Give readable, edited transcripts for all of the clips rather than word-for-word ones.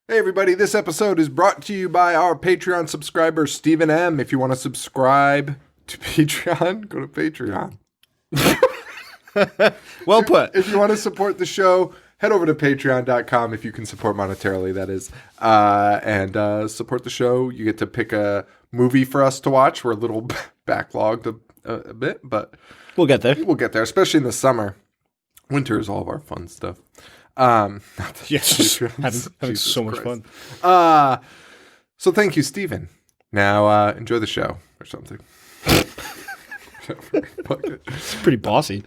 Hey everybody, this episode is brought to you by our Patreon subscriber, Stephen M. If you want to subscribe to Patreon, go to Patreon. Well put. If you want to support the show, head over to patreon.com if you can support monetarily, that is. And support the show. You get to pick a movie for us to watch. We're a little backlogged a bit, but we'll get there. We'll get there, especially in the summer. Winter is all of our fun stuff. Yes, having so much fun. So thank you, Stephen. Now enjoy the show or something. It's pretty bossy.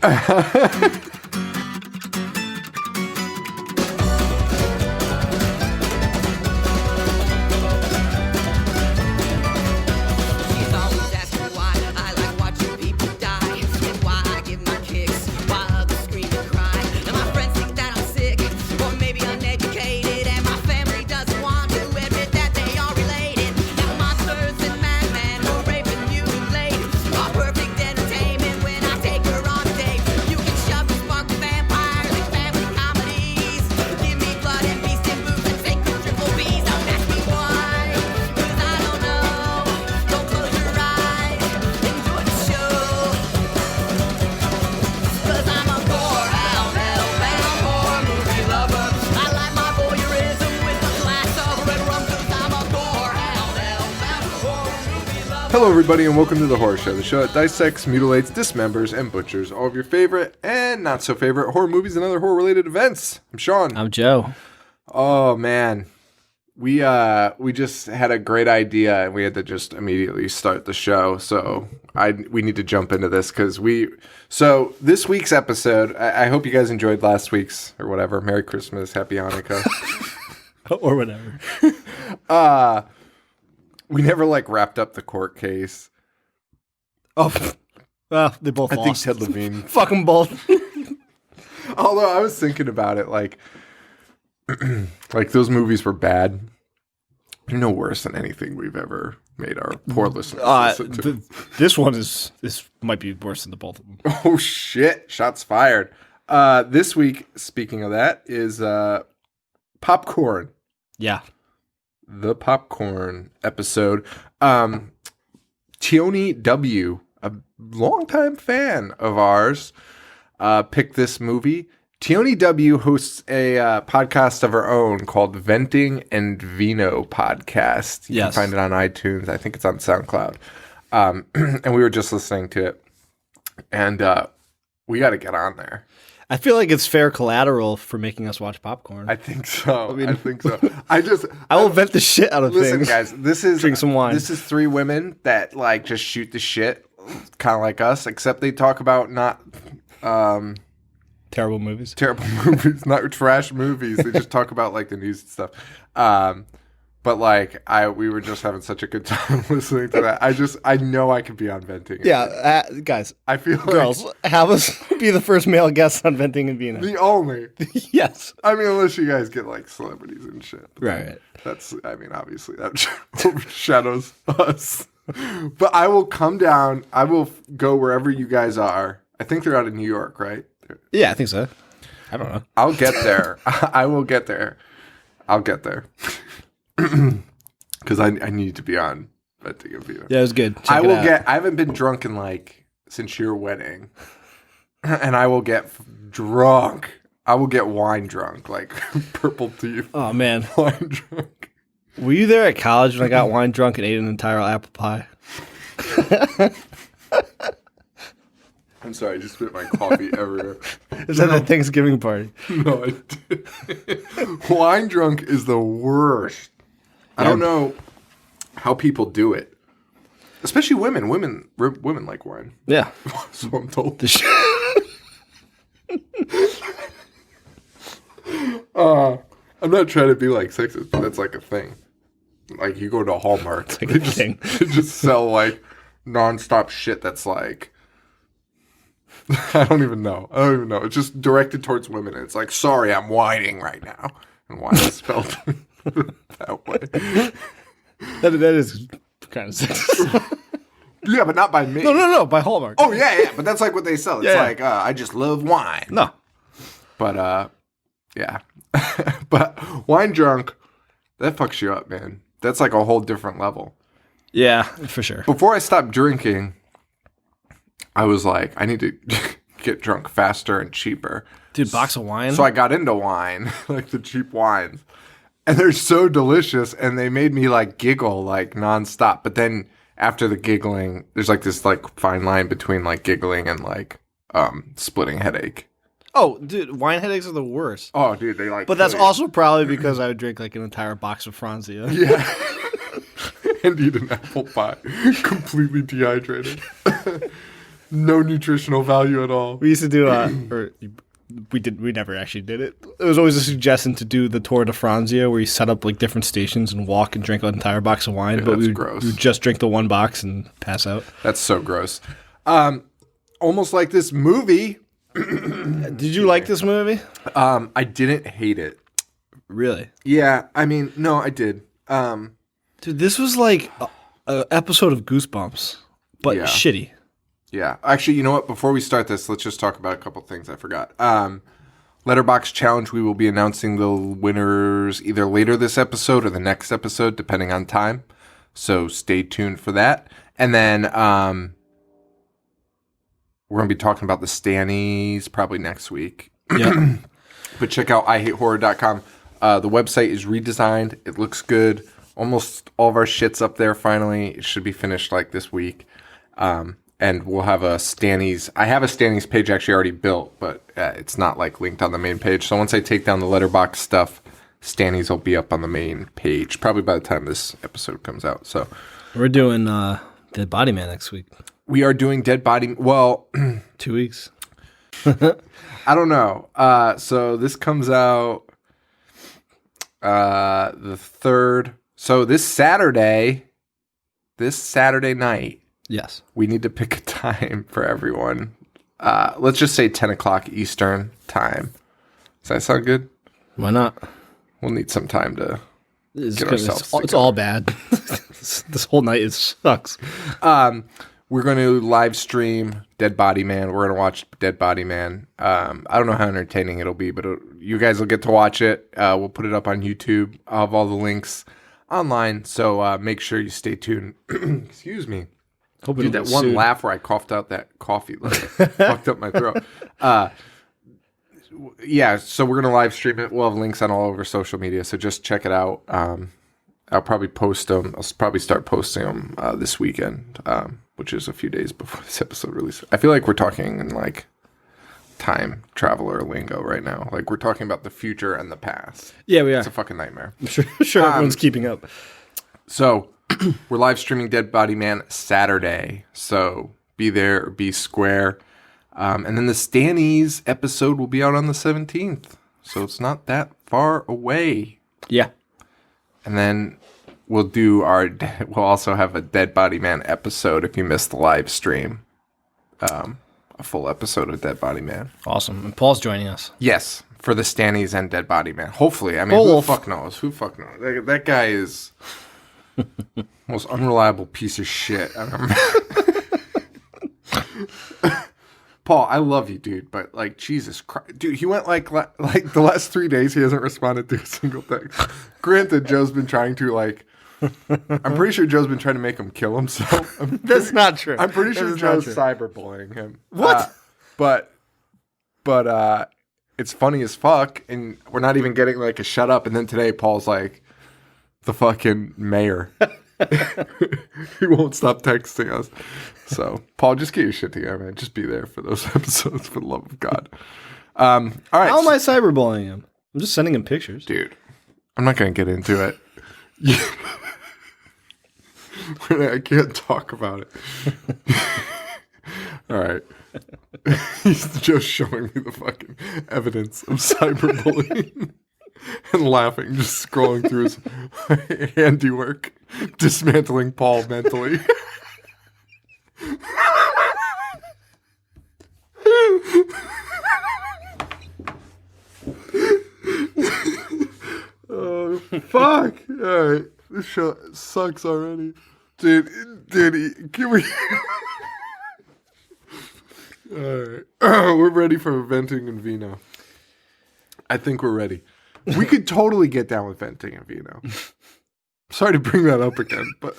Hello, everybody, and welcome to The Horror Show, the show that dissects, mutilates, dismembers, and butchers all of your favorite and not so favorite horror movies and other horror-related events. I'm Sean. I'm Joe. Oh, man. We just had a great idea, and we had to just immediately start the show. So we need to jump into this because So this week's episode, I hope you guys enjoyed last week's or whatever. Merry Christmas, Happy Hanukkah, or whatever. We never wrapped up the court case. Oh, well, they both I lost. think Ted Levine. Fuck them both. Although I was thinking about it, like those movies were bad. They're no worse than anything we've ever made our poor listeners listen to. This might be worse than the both of them. Oh shit! Shots fired. This week, speaking of that, is Popcorn. Yeah. The Popcorn episode. Tioni W., a longtime fan of ours, picked this movie. Tioni W. hosts a podcast of her own called Venting and Vino Podcast. You can find it on iTunes. I think it's on SoundCloud. And we were just listening to it. And we got to get on there. I feel like it's fair collateral for making us watch Popcorn. I think so. I think so. I will vent the shit out of listen, things. Listen, guys, drink some wine. This is three women that just shoot the shit, kind of like us, except they talk about not terrible movies, not trash movies. They just talk about the news and stuff. But we were just having such a good time listening to that. I know I could be on Venting. Yeah, guys. I feel girls, have us be the first male guest on Venting and Vino. The only. Yes. I mean, unless you guys get celebrities and shit. Right. Obviously that overshadows us. But I will come down. I will go wherever you guys are. I think they're out of New York, right? Yeah, I think so. I don't know. I'll get there. I will get there. I'll get there. Because I need to be on Venting and Vino. Yeah, it was good. I haven't been drunk since your wedding. And I will get drunk. I will get wine drunk, purple teeth. Oh, man. Wine drunk. Were you there at college when I got wine drunk and ate an entire apple pie? I'm sorry, I just spit my coffee everywhere. Is that the Thanksgiving party? No, I did. Wine drunk is the worst. I don't know how people do it. Especially women. Women like wine. Yeah. So I'm told. I'm not trying to be sexist, but that's a thing. You go to Hallmark. They just sell nonstop shit that's I don't even know. It's just directed towards women. And it's sorry, I'm whining right now. And wine is spelled that way. That is kind of sexist. Yeah, but not by me. No, by Hallmark. Oh, yeah, but that's what they sell. It's I just love wine. No. But, yeah. But Wine Drunk That fucks you up, man. That's like a whole different level. Yeah, for sure. Before I stopped drinking, I was like, I need to get drunk faster and cheaper. Dude, box of wine? So I got into wine, like the cheap wines. And they're so delicious, and they made me like giggle like nonstop. But then after the giggling, there's like this like fine line between like giggling and like splitting headache. Oh, dude, wine headaches are the worst. Oh, dude, they like. But that's also probably because I would drink like an entire box of Franzia. Yeah. And eat an apple pie, completely dehydrated. No nutritional value at all. We used to do, we never actually did it. It was always a suggestion to do the Tour de Franzia where you set up like different stations and walk and drink an entire box of wine. Yeah, but we gross. would just drink the one box and pass out. That's so gross. Almost like this movie. Did you like this movie? I didn't hate it. Really? Yeah, I mean, no, I did. Dude, this was like an episode of Goosebumps, but shitty. Yeah. Actually, you know what? Before we start this, let's just talk about a couple things I forgot. Letterbox Challenge, we will be announcing the winners either later this episode or the next episode, depending on time. So stay tuned for that. And then we're going to be talking about the Stannies probably next week. Yeah. But check out IHateHorror.com. The website is redesigned. It looks good. Almost all of our shit's up there finally. It should be finished like this week. And we'll have a Stannies. I have a Stannies page actually already built, but it's not like linked on the main page. So once I take down the letterbox stuff, Stannies will be up on the main page, probably by the time this episode comes out. So we're doing Dead Body Man next week. We are doing Dead Body. Well, 2 weeks. I don't know. So this comes out the 3rd. So this Saturday night. Yes. We need to pick a time for everyone. Let's just say 10 o'clock Eastern time. Does that sound good? Why not? We'll need some time to get ourselves It's all bad. This whole night sucks. We're going to live stream Dead Body Man. We're going to watch Dead Body Man. I don't know how entertaining it'll be, but you guys will get to watch it. We'll put it up on YouTube. I'll have all the links online, so make sure you stay tuned. Excuse me. Dude, that one laugh where I coughed out that coffee fucked up my throat. Yeah, so we're going to live stream it. We'll have links on all over social media, so just check it out. I'll probably post them. I'll probably start posting them this weekend, which is a few days before this episode release. I feel like we're talking in like time traveler lingo right now. Like we're talking about the future and the past. Yeah, we are. It's a fucking nightmare. I'm sure everyone's keeping up. So we're live streaming Dead Body Man Saturday. So be there or be square. And then the Stannies episode will be out on the 17th. So it's not that far away. Yeah. And then we'll also have a Dead Body Man episode if you missed the live stream. A full episode of Dead Body Man. Awesome. And Paul's joining us. Yes, for the Stannies and Dead Body Man. Hopefully. I mean, who the fuck knows? That guy is most unreliable piece of shit I've ever met. Paul, I love you, dude, but like Jesus Christ, dude, he went like the last 3 days he hasn't responded to a single text. Granted, Joe's been trying to I'm pretty sure Joe's been trying to make him kill himself. That's not true. I'm pretty sure Joe's cyberbullying him. What? But it's funny as fuck, and we're not even getting like a shut up. And then today, Paul's like the fucking mayor. He won't stop texting us. So, Paul, just get your shit together, man. Just be there for those episodes, for the love of God. All right. How am I cyberbullying him? I'm just sending him pictures. Dude, I'm not going to get into it. I can't talk about it. All right. He's just showing me the fucking evidence of cyberbullying and laughing, just scrolling through his handiwork, dismantling Paul mentally. Oh, fuck. All right. This show sucks already. Dude, can we... All right. We're ready for venting and vino. I think we're ready. We could totally get down with venting and vino. Sorry to bring that up again, but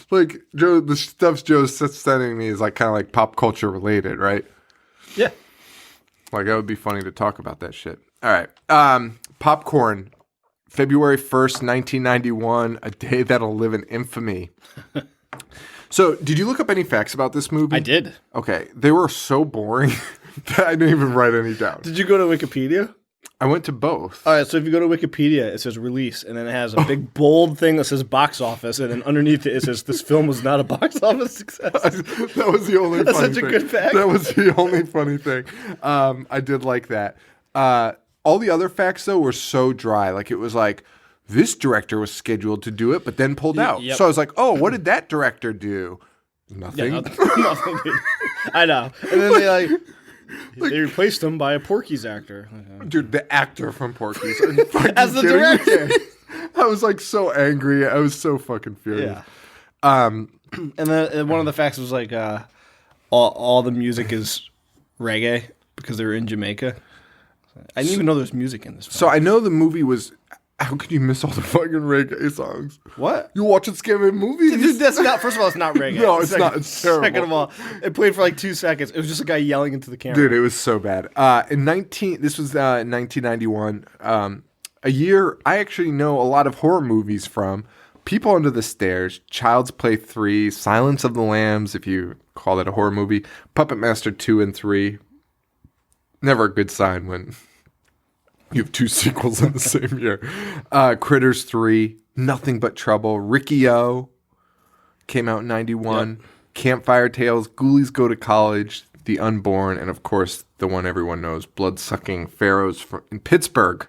like Joe, the stuff Joe's sending me is like kind of like pop culture related, right? Yeah. Like that would be funny to talk about that shit. All right. Popcorn, February 1st, 1991, a day that'll live in infamy. So, did you look up any facts about this movie? I did. Okay. They were so boring that I didn't even write any down. Did you go to Wikipedia? I went to both. All right, so if you go to Wikipedia, it says release, and then it has a big bold thing that says box office, and then underneath it says this film was not a box office success. That was the only That's funny such a thing. good fact. That was the only funny thing. I did like that. All the other facts, though, were so dry. Like, it was like, this director was scheduled to do it, but then pulled out. Yep. So I was like, oh, what did that director do? Nothing. Yeah, nothing. I know. And then they they replaced him by a Porky's actor. Dude, the actor from Porky's. As the director. I was like so angry. I was so fucking furious. Yeah. And then one of the facts was like all the music is reggae because they were in Jamaica. I didn't even know there's music in this film. So I know the movie was... How could you miss all the fucking reggae songs? What? You watching scary movies? Dude, that's not. First of all, it's not reggae. No, it's not. It's terrible. Second of all, it played for like 2 seconds. It was just a guy yelling into the camera. Dude, it was so bad. This was 1991. A year I actually know a lot of horror movies from. People Under the Stairs, Child's Play 3, Silence of the Lambs, if you call that a horror movie, Puppet Master 2 and 3. Never a good sign when you have 2 sequels in the same year. Critters 3, Nothing But Trouble, Ricky-O came out in 91. Yep. Campfire Tales, Ghoulies Go to College, The Unborn, and of course the one everyone knows, Blood-Sucking Pharaohs in Pittsburgh.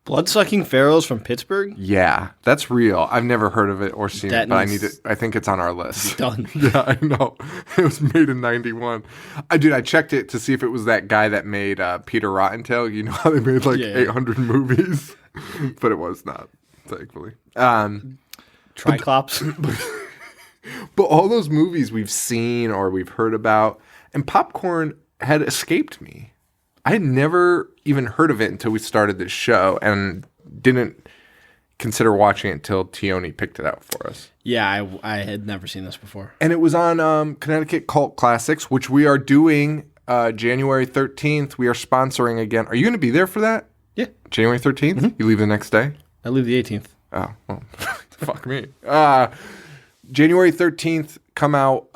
Blood-Sucking Pharaohs from Pittsburgh? Yeah, that's real. I've never heard of it or seen That it, but I think it's on our list. Done. Yeah, I know. It was made in 91. I checked it to see if it was that guy that made Peter Rottentail. You know how they made 800 movies? But it was not, thankfully. Triclops. But all those movies we've seen or we've heard about, and Popcorn had escaped me. I had never even heard of it until we started this show and didn't consider watching it until Tioni picked it out for us. Yeah, I had never seen this before. And it was on Connecticut Cult Classics, which we are doing January 13th. We are sponsoring again. Are you going to be there for that? Yeah. January 13th? Mm-hmm. You leave the next day? I leave the 18th. Oh, well, fuck me. January 13th, come out.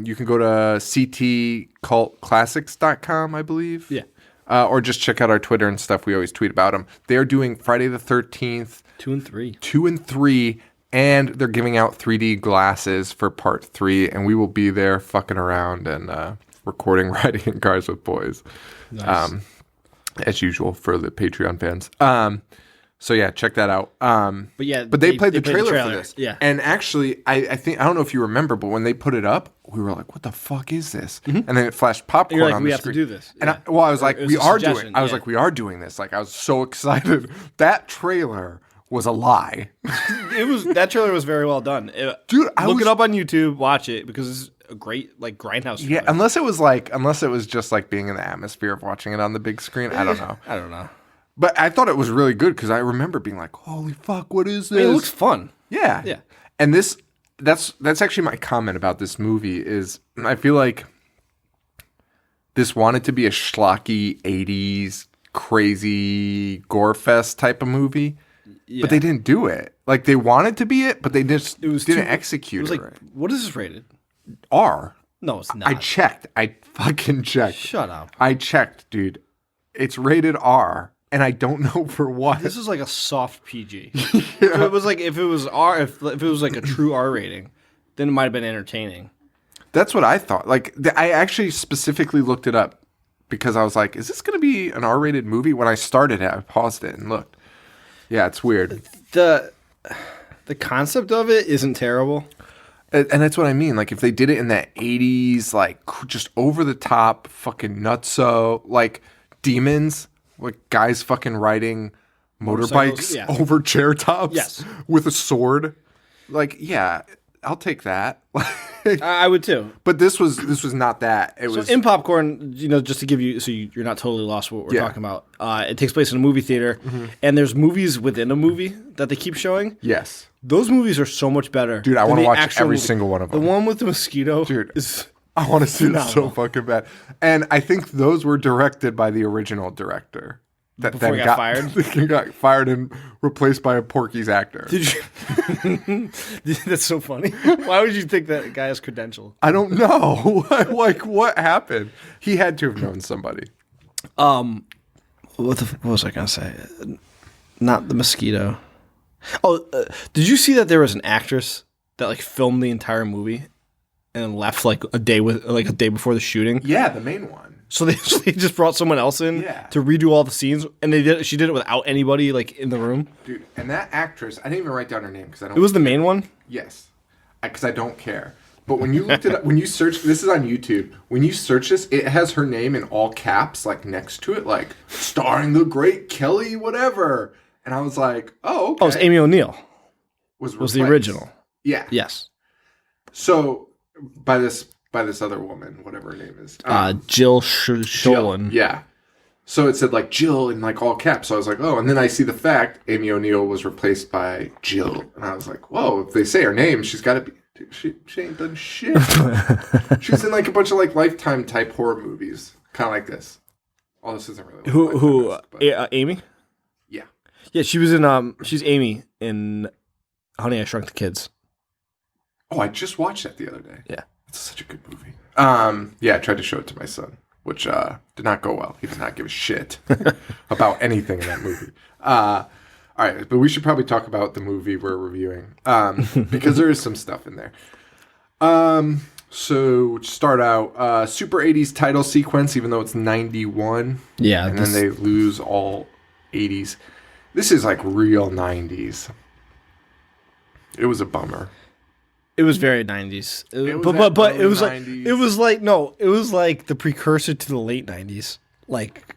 You can go to ctcultclassics.com, I believe. Yeah. Or just check out our Twitter and stuff. We always tweet about them. They're doing Friday the 13th. 2 and 3. 2 and 3. And they're giving out 3D glasses for part 3. And we will be there fucking around and recording Riding in Cars with Boys. Nice. As usual for the Patreon fans. So yeah, check that out. But they played the trailer for this. Yeah. And actually, I think, I don't know if you remember, but when they put it up, we were like, what the fuck is this? Mm-hmm. And then it flashed popcorn on the screen. We have to do this. And yeah. I was like, we are doing this. Like, I was so excited. That trailer was a lie. That trailer was very well done. Dude, look it up on YouTube, watch it, because it's a great grindhouse trailer. Yeah, unless it was just like being in the atmosphere of watching it on the big screen. I don't know. I don't know. But I thought it was really good because I remember being like, holy fuck, what is this? I mean, it looks fun. Yeah. Yeah. And that's actually my comment about this movie is I feel like this wanted to be a schlocky 80s crazy gore fest type of movie. Yeah. But they didn't do it. Like they wanted to be it, but they just didn't execute it. Like, right. What is this rated? R. No, it's not. I checked. I fucking checked. Shut up. I checked, dude. It's rated R. And I don't know for what. This is like a soft PG. Yeah. So it was like if it was R, if it was like a true R rating, then it might have been entertaining. That's what I thought. Like I actually specifically looked it up because I was like, "Is this going to be an R-rated movie?" When I started it, I paused it and looked. Yeah, it's weird. The concept of it isn't terrible, and that's what I mean. Like if they did it in that '80s, like just over the top, fucking nutso, like demons. Like guys fucking riding motorbikes over chair tops with a sword. Like, yeah, I'll take that. I would too. But this was not that. It was in Popcorn, just to give you, so you're not totally lost what we're talking about. It takes place in a movie theater, and there's movies within a movie that they keep showing. Yes. Those movies are so much better. Dude, I want to watch every single one of them. The one with the mosquito, dude, is I want to see it phenomenal. so fucking bad. And I think those were directed by the original director. That Before he got fired? He got fired and replaced by a Porky's actor. Did you? That's so funny. Why would you think that guy has credential? I don't know. Like, what happened? He had to have known somebody. What was I gonna say? Not the mosquito. Oh, did you see that there was an actress that like filmed the entire movie and then left like a day before the shooting? Yeah, the main one. So they just brought someone else in to redo all the scenes, and she did it without anybody like in the room. Dude, and that actress, I didn't even write down her name because I don't. It was the main one. Yes, because I don't care. But when you looked it up, when you search, this is on YouTube. When you search this, it has her name in all caps, like next to it, like starring the great Kelly, whatever. And I was like, oh, okay. Oh, it was Amy O'Neill. Was the original? Yeah. Yes. So by this other woman, whatever her name is, Jill Sholin. Yeah. So it said like Jill in like all caps. So I was like, oh, and then I see the fact Amy O'Neill was replaced by Jill, and I was like, whoa, if they say her name, she's got to be. Dude, she ain't done shit. She's in like a bunch of like Lifetime type horror movies, kind of like this. Oh, this isn't really. Like Amy? Yeah. Yeah, she was in. She's Amy in Honey, I Shrunk the Kids. Oh, I just watched that the other day. Yeah. It's such a good movie. Yeah, I tried to show it to my son, which did not go well. He did not give a shit about anything in that movie. All right, but we should probably talk about the movie we're reviewing because there is some stuff in there. So to start out, Super 80s title sequence, even though it's 91. Yeah. And then they lose all 80s. This is like real 90s. It was a bummer. It was very 90s. It was like the precursor to the late 90s. Like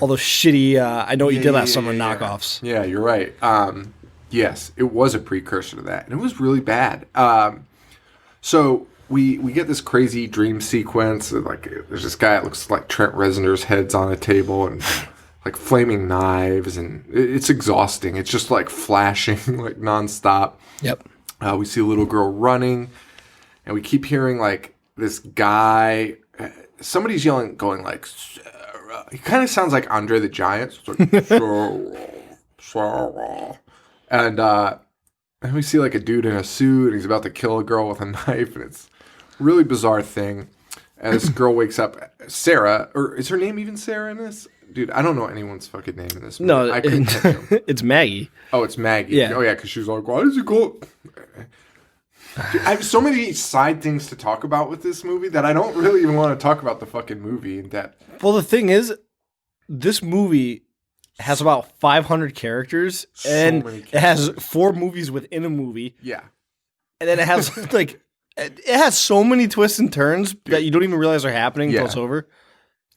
all those shitty I Know What You Did Last Summer knockoffs. Yeah, you're right. Yes, it was a precursor to that. And it was really bad. So we get this crazy dream sequence. Like there's this guy that looks like Trent Reznor's head's on a table and like flaming knives, and it's exhausting. It's just like flashing like nonstop. Yep. We see a little girl running, and we keep hearing like this guy. Somebody's yelling, going like, Sarah. He kind of sounds like Andre the Giant. So it's like, Sarah. And then we see like a dude in a suit, and he's about to kill a girl with a knife, and it's a really bizarre thing. And this girl wakes up, Sarah, or is her name even Sarah in this? Dude, I don't know anyone's fucking name in this movie. No, I couldn't catch him. It's Maggie. Oh, it's Maggie. Yeah. Oh, yeah, because she was like, why does he go... Dude, I have so many side things to talk about with this movie that I don't really even want to talk about the fucking movie in depth. Well, the thing is, this movie has about 500 characters, and it has 4 movies within a movie. Yeah. And then it has, like... It has so many twists and turns that you don't even realize are happening until it's over.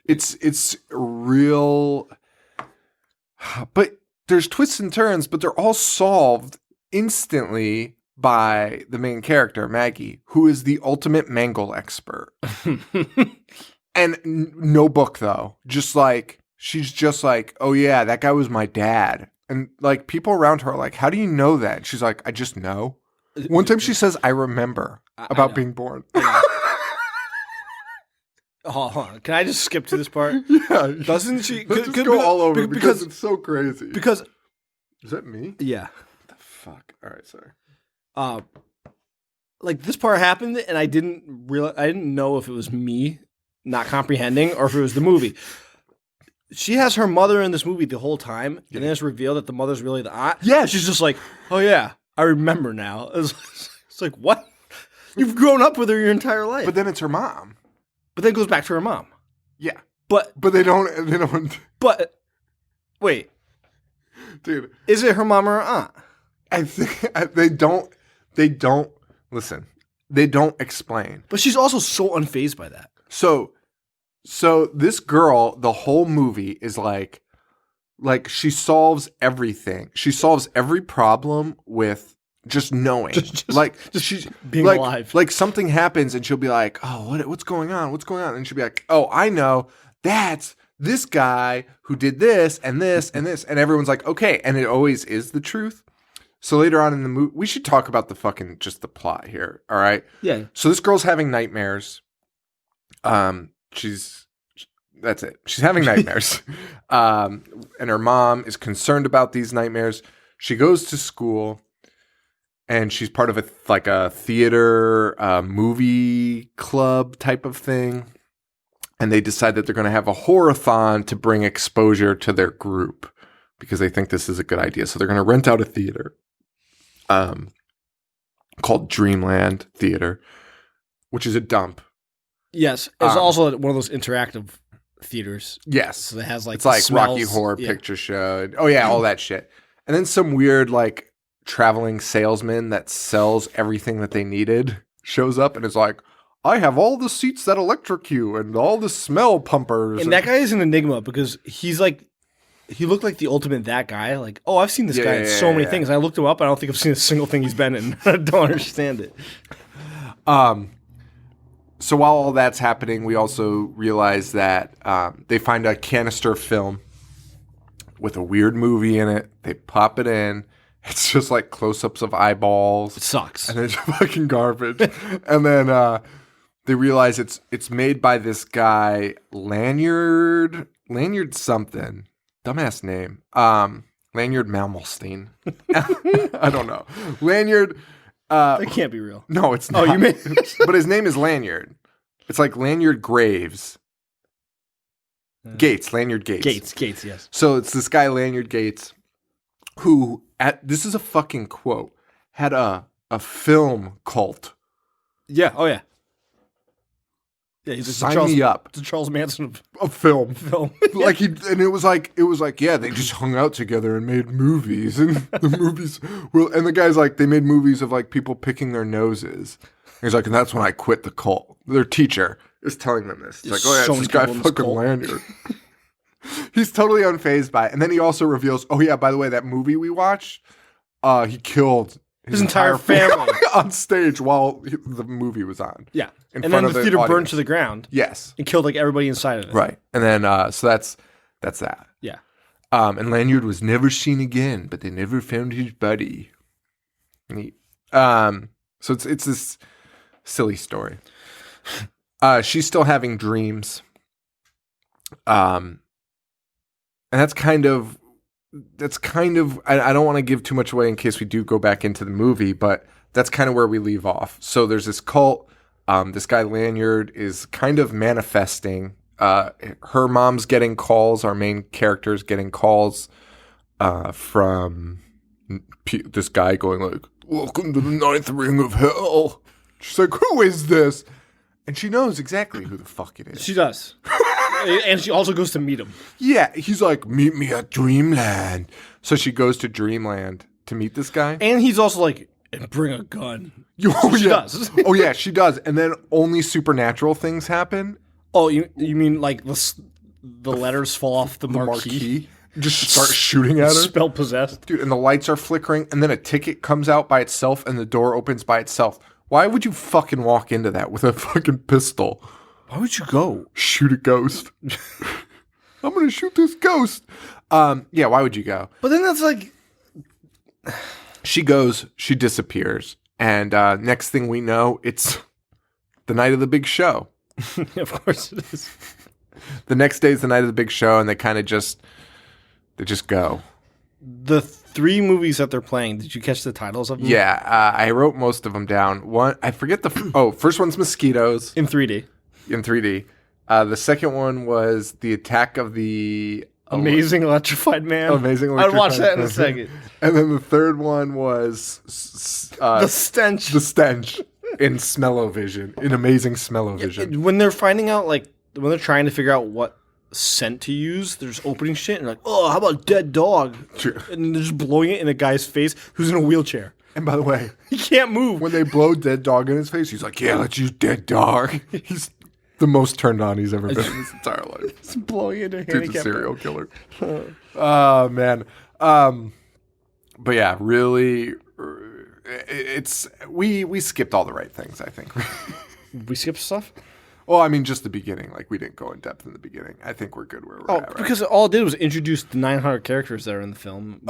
It's real, but there's twists and turns, but they're all solved instantly by the main character, Maggie, who is the ultimate mangle expert. And no book though, just like, she's just like, oh yeah, that guy was my dad. And like people around her are like, how do you know that? And she's like, I just know. One time she says, I remember about being born. Hold on. Can I just skip to this part? Yeah. Doesn't she? Let's just go all over because it's so crazy. Because is that me? Yeah. What the fuck? All right, sorry. Like this part happened, and I didn't know if it was me not comprehending or if it was the movie. She has her mother in this movie the whole time, and then it's revealed that the mother's really the aunt. Yeah, she's just like, oh yeah, I remember now. It's like, what? You've grown up with her your entire life. But then it's her mom. But then it goes back to her mom. Yeah. But they don't. But wait, dude, is it her mom or her aunt? I think they don't listen. They don't explain. But she's also so unfazed by that. So this girl, the whole movie is like she solves everything. She solves every problem with just knowing, Just she's being alive. Like something happens and she'll be like, oh, what's going on? What's going on? And she'll be like, oh, I know. That's this guy who did this and this and this. And everyone's like, okay. And it always is the truth. So later on in the movie, we should talk about just the plot here. All right. Yeah. So this girl's having nightmares. That's it. She's having nightmares. And her mom is concerned about these nightmares. She goes to school and she's part of a theater, movie club type of thing. And they decide that they're going to have a horror-thon to bring exposure to their group because they think this is a good idea. So they're going to rent out a theater called Dreamland Theater, which is a dump. Yes. It's also one of those interactive theaters. Yes. So it has it's like smells. Rocky Horror Picture Show. Oh, yeah, all that shit. And then some weird, traveling salesman that sells everything that they needed shows up and is like, I have all the seats that electric you and all the smell pumpers. And that guy is an enigma because he looked like the ultimate that guy. Like, oh, I've seen this guy in so many things. I looked him up. I don't think I've seen a single thing he's been in. I don't understand it. So while all that's happening, we also realize that they find a canister of film with a weird movie in it. They pop it in. It's just like close-ups of eyeballs. It sucks. And it's fucking garbage. And then they realize it's made by this guy, Lanyard something. Dumbass name. Lanyard Malmsteen. I don't know. Lanyard. That can't be real. No, it's not. Oh, you mean? But his name is Lanyard. It's like Lanyard Graves. Lanyard Gates. Gates, yes. So it's this guy, Lanyard Gates, who, this is a fucking quote, had a film cult. Yeah, oh yeah. Yeah, he's Sign me up. The Charles Manson of film. It was like, yeah, they just hung out together and made movies. And the movies and the guy's like, they made movies of people picking their noses. He's like, and that's when I quit the cult. Their teacher is telling them this. He's like, oh yeah, it's this guy fucking Lanyard. He's totally unfazed by it. And then he also reveals, oh yeah, by the way, that movie we watched, he killed his entire family on stage while the movie was on. Yeah. And then the theater burned to the ground. Yes. And killed everybody inside of it. Right. And then, so that's that. Yeah. And Lanyard was never seen again, but they never found his body. Neat. So it's this silly story. She's still having dreams. And that's kind of, I don't want to give too much away in case we do go back into the movie, but that's kind of where we leave off. So there's this cult. This guy Lanyard is kind of manifesting. Her mom's getting calls. Our main character's getting calls from this guy going like, welcome to the 9th ring of hell. She's like, who is this? And she knows exactly who the fuck it is. She does. And she also goes to meet him. Yeah, he's like, meet me at Dreamland. So she goes to Dreamland to meet this guy. And he's also like, and bring a gun. She does. Oh, yeah, she does. And then only supernatural things happen. Oh, you mean like the letters fall off the marquee? Just start shooting at her? Spell possessed. Dude, and the lights are flickering, and then a ticket comes out by itself, and the door opens by itself. Why would you fucking walk into that with a fucking pistol? Why would you go? Shoot a ghost. I'm going to shoot this ghost. Yeah, why would you go? But then that's like... She goes, she disappears. And next thing we know, it's the night of the big show. Of course it is. The next day is the night of the big show, and they kind of just go. The 3 movies that they're playing, did you catch the titles of them? Yeah, I wrote most of them down. One, I forget first one's Mosquitoes. In 3D. In 3D. The second one was The Attack of the... Amazing Electrified Man. Amazing Electrified Man. I'd watch that in a second. And then the third one was... The Stench. The Stench in Smell-O-Vision. In Amazing Smell-O-Vision. When they're finding out, when they're trying to figure out what scent to use, they're just opening shit and like, oh, how about dead dog? True. And they're just blowing it in a guy's face who's in a wheelchair. And by the way... He can't move. When they blow dead dog in his face, he's like, yeah, let's use dead dog. He's... the most turned on he's ever been in his entire life. It's blowing into a Dude's a serial killer. Oh, man. But yeah, really, it's we skipped all the right things, I think. We skipped stuff? Well, I mean, just the beginning. Like, we didn't go in depth in the beginning. I think we're good where we're at, right? Because all it did was introduce the 900 characters that are in the film.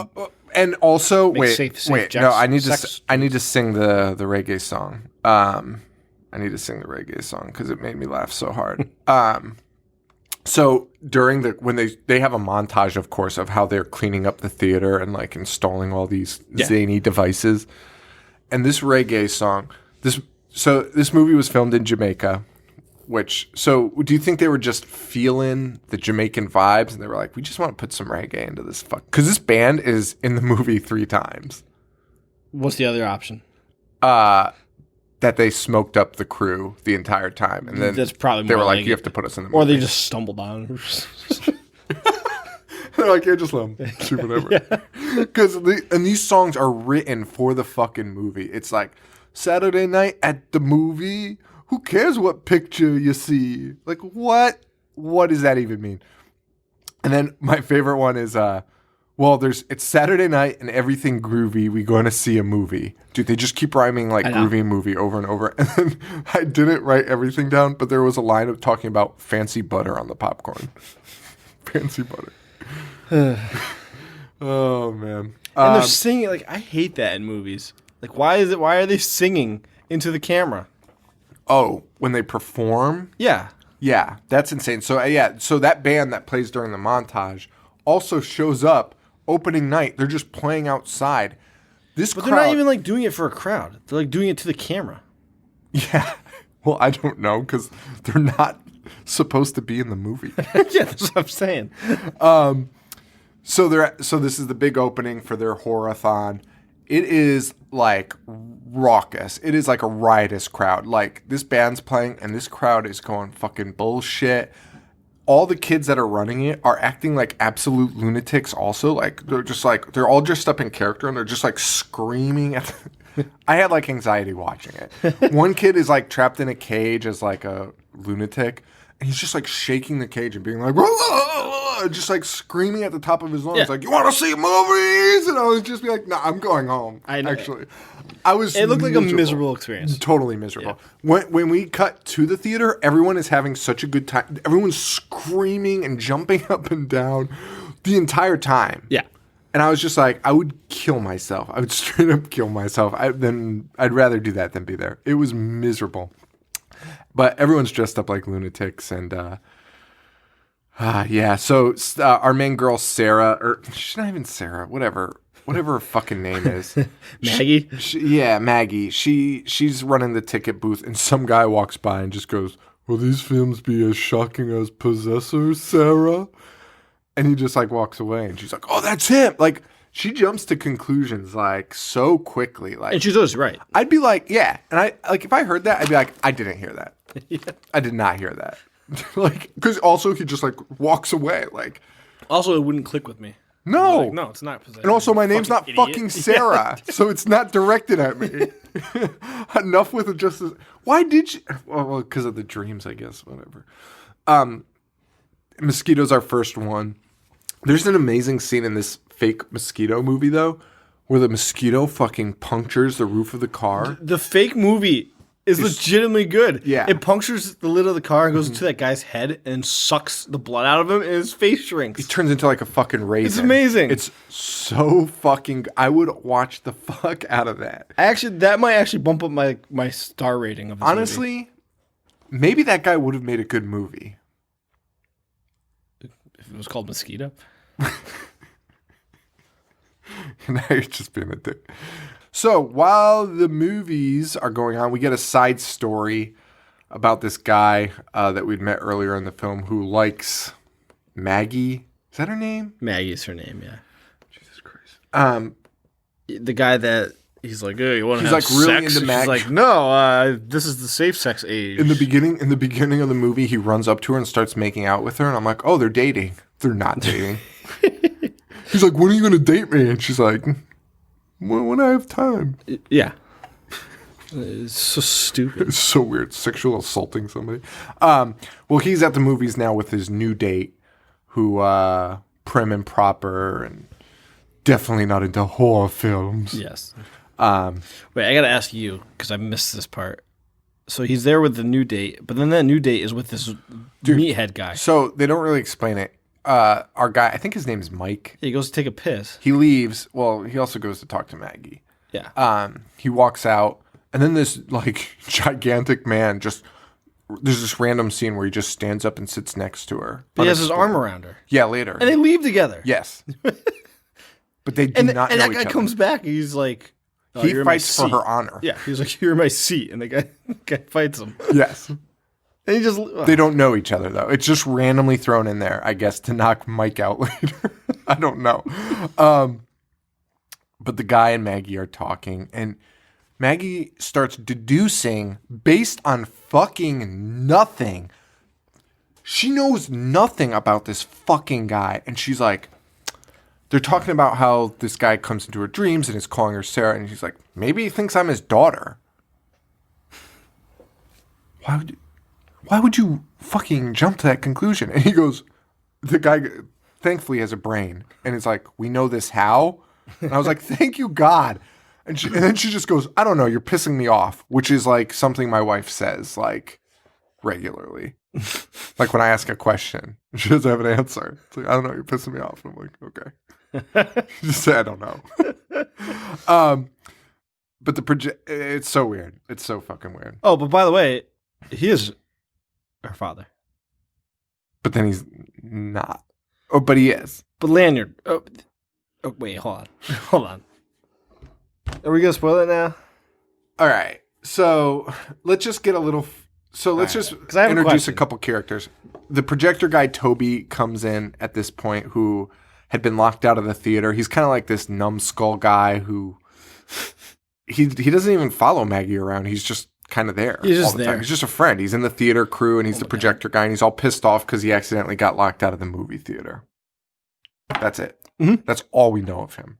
And also, wait, no, I need to sing the reggae song. I need to sing the reggae song because it made me laugh so hard. So during when they have a montage, of course, of how they're cleaning up the theater and like installing all these zany devices, and this reggae song. This movie was filmed in Jamaica. So do you think they were just feeling the Jamaican vibes and they were like, we just want to put some reggae into this because this band is in the movie 3 times. What's the other option? That they smoked up the crew the entire time. And then that's probably they were like, you have to put us in the movie. Or they just stumbled on. They're like, yeah, just let them shoot whatever. Because these songs are written for the fucking movie. It's like, Saturday night at the movie. Who cares what picture you see? Like, what? What does that even mean? And then my favorite one is, it's Saturday night and everything groovy. We going to see a movie. Dude, they just keep rhyming like groovy movie over and over. And then I didn't write everything down, but there was a line of talking about fancy butter on the popcorn. Fancy butter. Oh, man. And they're singing. Like, I hate that in movies. Like, why are they singing into the camera? Oh, when they perform? Yeah. Yeah, that's insane. So, so that band that plays during the montage also shows up opening night. They're just playing outside. But they're not even, like, doing it for a crowd. They're, like, doing it to the camera. Yeah. Well, I don't know, because they're not supposed to be in the movie. Yeah, that's what I'm saying. So this is the big opening for their horror-a-thon. It is like raucous. It is like a riotous crowd. Like this band's playing and this crowd is going fucking bullshit. All the kids that are running it are acting like absolute lunatics also. Like they're all dressed up in character and they're just like screaming at I had like anxiety watching it. One kid is like trapped in a cage as like a lunatic. And he's just like shaking the cage and being like, just like screaming at the top of his lungs, like, you want to see movies? And I was just be like, no, I'm going home. Actually, it looked like a miserable experience. Totally miserable. Yeah. When we cut to the theater, everyone is having such a good time. Everyone's screaming and jumping up and down the entire time. Yeah. And I was just like, I would kill myself. I would straight up kill myself. I'd rather do that than be there. It was miserable. But everyone's dressed up like lunatics, and So our main girl Sarah, or she's not even Sarah, whatever her fucking name is, Maggie. Maggie. She's running the ticket booth, and some guy walks by and just goes, "Will these films be as shocking as Possessor, Sarah?" And he just like walks away, and she's like, "Oh, that's him!" Like. She jumps to conclusions like so quickly, like, and she does right. I'd be like, yeah, and I like if I heard that, I'd be like, I didn't hear that. Yeah. I did not hear that. Like, because also he just like walks away, like. Also, it wouldn't click with me. No, like, no, it's not. And also, my name's not fucking Sarah, so it's not directed at me. Enough with it. Just why did you? Well, because of the dreams, I guess. Whatever. Mosquito's our first one. There's an amazing scene in this fake mosquito movie, though, where the mosquito fucking punctures the roof of the car. The fake movie is legitimately good. Yeah. It punctures the lid of the car and goes into that guy's head and sucks the blood out of him, and his face shrinks. He turns into like a fucking raisin. It's amazing. It's so fucking... I would watch the fuck out of that. That might actually bump up my star rating of this Honestly, maybe that guy would have made a good movie. If it was called Mosquito? Now you're just being a dick. So while the movies are going on, we get a side story about this guy that we'd met earlier in the film who likes Maggie. Is that her name? Maggie's her name, yeah. Jesus Christ. The guy that he's like, "Hey, you want to have sex?" He's like really into Maggie. She's like, "No, this is the safe sex age." In the beginning of the movie, he runs up to her and starts making out with her, and I'm like, "Oh, they're dating." They're not dating. He's like, "When are you going to date me?" And she's like, when I have time. Yeah. It's so stupid. It's so weird. Sexual assaulting somebody. Well, he's at the movies now with his new date, who prim and proper and definitely not into horror films. Yes. Wait, I got to ask you, because I missed this part. So he's there with the new date, but then that new date is with this meathead guy. So they don't really explain it. Our guy, I think his name is Mike. He goes to take a piss. He leaves. Well, he also goes to talk to Maggie. Yeah. He walks out, and then this like gigantic man just. There's this random scene where he just stands up and sits next to her. But he has his arm around her. Yeah, later. And they leave together. Yes. But they do not know each other. And that guy comes back, and he's like... Oh, he fights for her honor. Yeah, he's like, you're in my seat. And the guy fights him. Yes. And he just... They don't know each other, though. It's just randomly thrown in there, I guess, to knock Mike out later. I don't know. But the guy and Maggie are talking, and Maggie starts deducing based on fucking nothing. She knows nothing about this fucking guy. And she's like, they're talking about how this guy comes into her dreams and is calling her Sarah. And she's like, maybe he thinks I'm his daughter. Why would you fucking jump to that conclusion? And he goes, the guy thankfully has a brain. And it's like, we know this how? And I was like, thank you, God. And then she just goes, I don't know, you're pissing me off, which is like something my wife says like regularly. Like when I ask a question, she doesn't have an answer. It's like, I don't know, you're pissing me off. And I'm like, okay. She just said, I don't know. But it's so weird. It's so fucking weird. Oh, but by the way, he is her father. But then he's not. Oh, but he is. But Lanyard. Oh, wait, hold on. Are we going to spoil it now? All right. So let's just get a little... Let's introduce a couple characters. The projector guy, Toby, comes in at this point who had been locked out of the theater. He's kind of like this numbskull guy who... He doesn't even follow Maggie around. He's just kind of there. He's just all the there. time. He's just a friend. He's in the theater crew, and he's the projector guy, and he's all pissed off because he accidentally got locked out of the movie theater. That's it. Mm-hmm. That's all we know of him.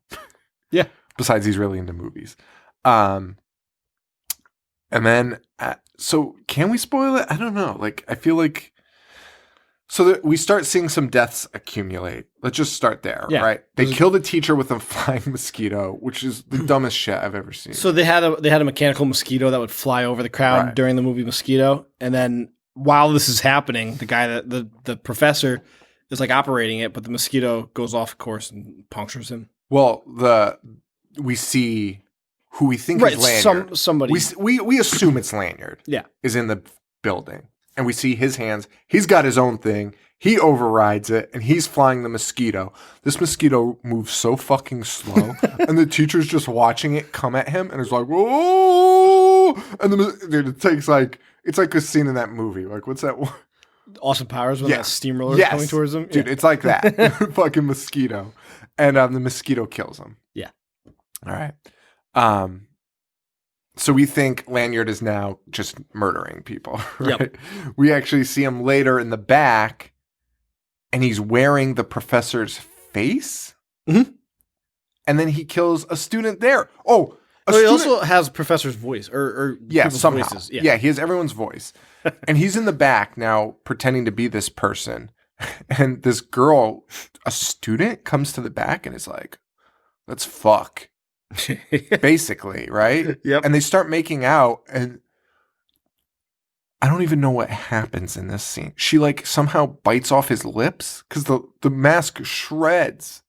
Yeah. Besides, he's really into movies. And then, so can we spoil it? I don't know. Like, I feel like, so that we start seeing some deaths accumulate. Let's just start there, right? They killed a teacher with a flying mosquito, which is the dumbest shit I've ever seen. So they had a mechanical mosquito that would fly over the crowd during the movie Mosquito, and then while this is happening, the guy that the professor is like operating it, but the mosquito goes off course and punctures him. Well, we see who we think is Lanyard. Somebody. We assume it's Lanyard. Yeah. Is in the building. And we see his hands. He's got his own thing. He overrides it, and he's flying the mosquito. This mosquito moves so fucking slow, and the teacher's just watching it come at him, and it's like, whoa! And dude, it takes like, it's like a scene in that movie. Like, what's that one? Austin Powers when that steamroller is coming towards him? Dude, it's like that. Fucking mosquito. And the mosquito kills him. Yeah. All right. So we think Lanyard is now just murdering people, right? Yep. We actually see him later in the back, and he's wearing the professor's face. Mm-hmm. And then he kills a student there. He also has professor's voice, or somehow. Voices. Yeah, he has everyone's voice. And he's in the back now pretending to be this person. And this girl, a student, comes to the back and is like, let's fuck. Basically, right? Yep. And they start making out, and I don't even know what happens in this scene. She like somehow bites off his lips because the mask shreds.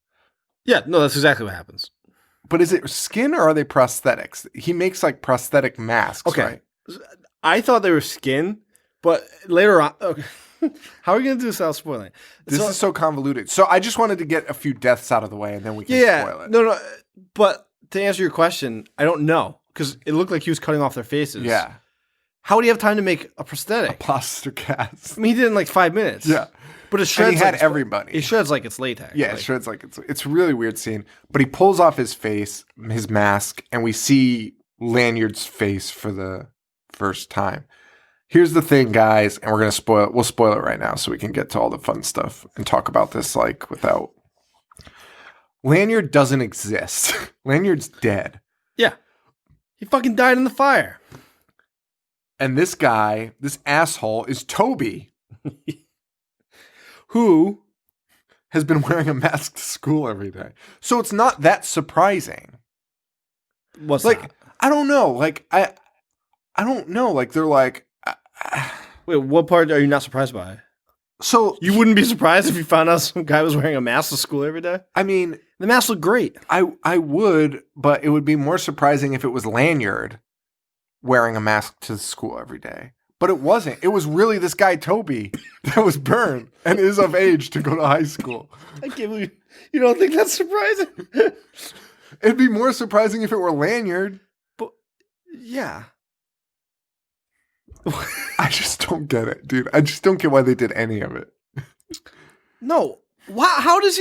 Yeah, no, that's exactly what happens. But is it skin or are they prosthetics? He makes like prosthetic masks, okay. Right? I thought they were skin, but later on... Okay. How are we going to do this without spoiling? This is so convoluted. So I just wanted to get a few deaths out of the way, and then we can spoil it. No, but to answer your question, I don't know, because it looked like he was cutting off their faces. Yeah. How would he have time to make a prosthetic? A plaster cast. I mean, he did it in like 5 minutes. Yeah. But it shreds. And he had everybody. It shreds like it's latex. Yeah, it shreds like it's a really weird scene. But he pulls off his face, his mask, and we see Lanyard's face for the first time. Here's the thing, guys, and we'll spoil it right now so we can get to all the fun stuff and talk about this like without. Lanyard doesn't exist. Lanyard's dead. Yeah. He fucking died in the fire. And this guy, this asshole, is Toby. Who has been wearing a mask to school every day. So it's not that surprising. What's like that? I don't know. Like I don't know. Like they're like. Wait, what part are you not surprised by? So You wouldn't be surprised if you found out some guy was wearing a mask to school every day? I mean, The mask looked great. I would, but it would be more surprising if it was Lanyard wearing a mask to school every day. But it wasn't. It was really this guy Toby that was burned and is of age to go to high school. I can't believe you don't think that's surprising. It'd be more surprising if it were Lanyard. But yeah. I just don't get it, dude. I just don't get why they did any of it. No. How does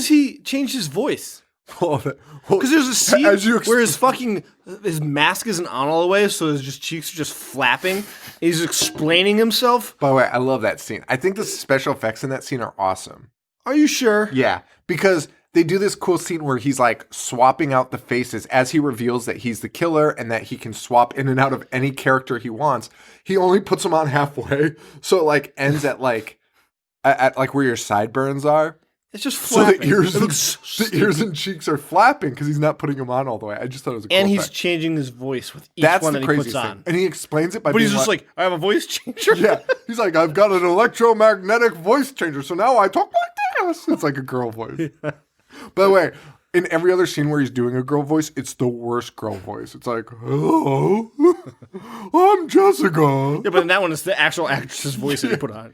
he change his voice? Because there's a scene where his mask isn't on all the way, so his cheeks are just flapping. He's explaining himself. By the way, I love that scene. I think the special effects in that scene are awesome. Are you sure? Yeah, because they do this cool scene where he's like swapping out the faces as he reveals that he's the killer and that he can swap in and out of any character he wants. He only puts them on halfway, so it like ends at like where your sideburns are. It's just flapping. So the ears and cheeks are flapping because he's not putting them on all the way. I just thought it was a cool And he's effect. changing his voice with each one that he puts on. And he explains it by But being he's just like, I have a voice changer. yeah. He's like, I've got an electromagnetic voice changer, so now I talk like this. It's like a girl voice. Yeah. By the way, in every other scene where he's doing a girl voice, it's the worst girl voice. It's like, hello, I'm Jessica. Yeah, but in that one, it's the actual actress's voice that he put on.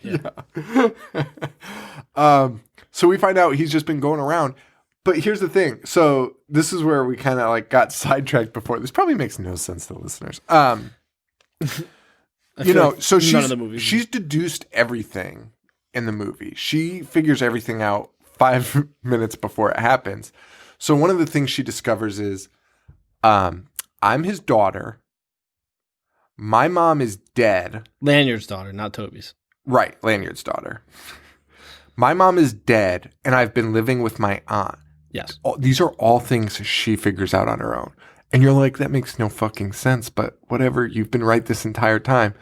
Yeah. So we find out he's just been going around. But here's the thing. So this is where we kind of like got sidetracked before. This probably makes no sense to the listeners. So she's deduced everything in the movie. She figures everything out 5 minutes before it happens. So one of the things she discovers is, I'm his daughter. My mom is dead. Lanyard's daughter, not Toby's. Right, Lanyard's daughter. My mom is dead, and I've been living with my aunt. Yes. These are all things she figures out on her own. And you're like, that makes no fucking sense, but whatever, you've been right this entire time.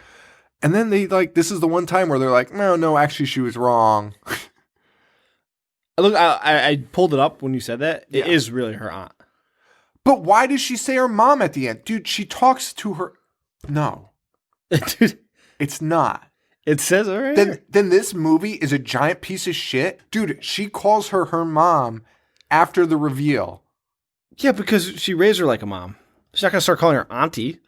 And then they like, this is the one time where they're like, no, actually she was wrong. Look, I pulled it up when you said that. It is really her aunt. But why does she say her mom at the end? Dude, she talks to her. No. Dude, it's not. It says it right here. Then this movie is a giant piece of shit. Dude, she calls her mom after the reveal. Yeah, because she raised her like a mom. She's not going to start calling her auntie.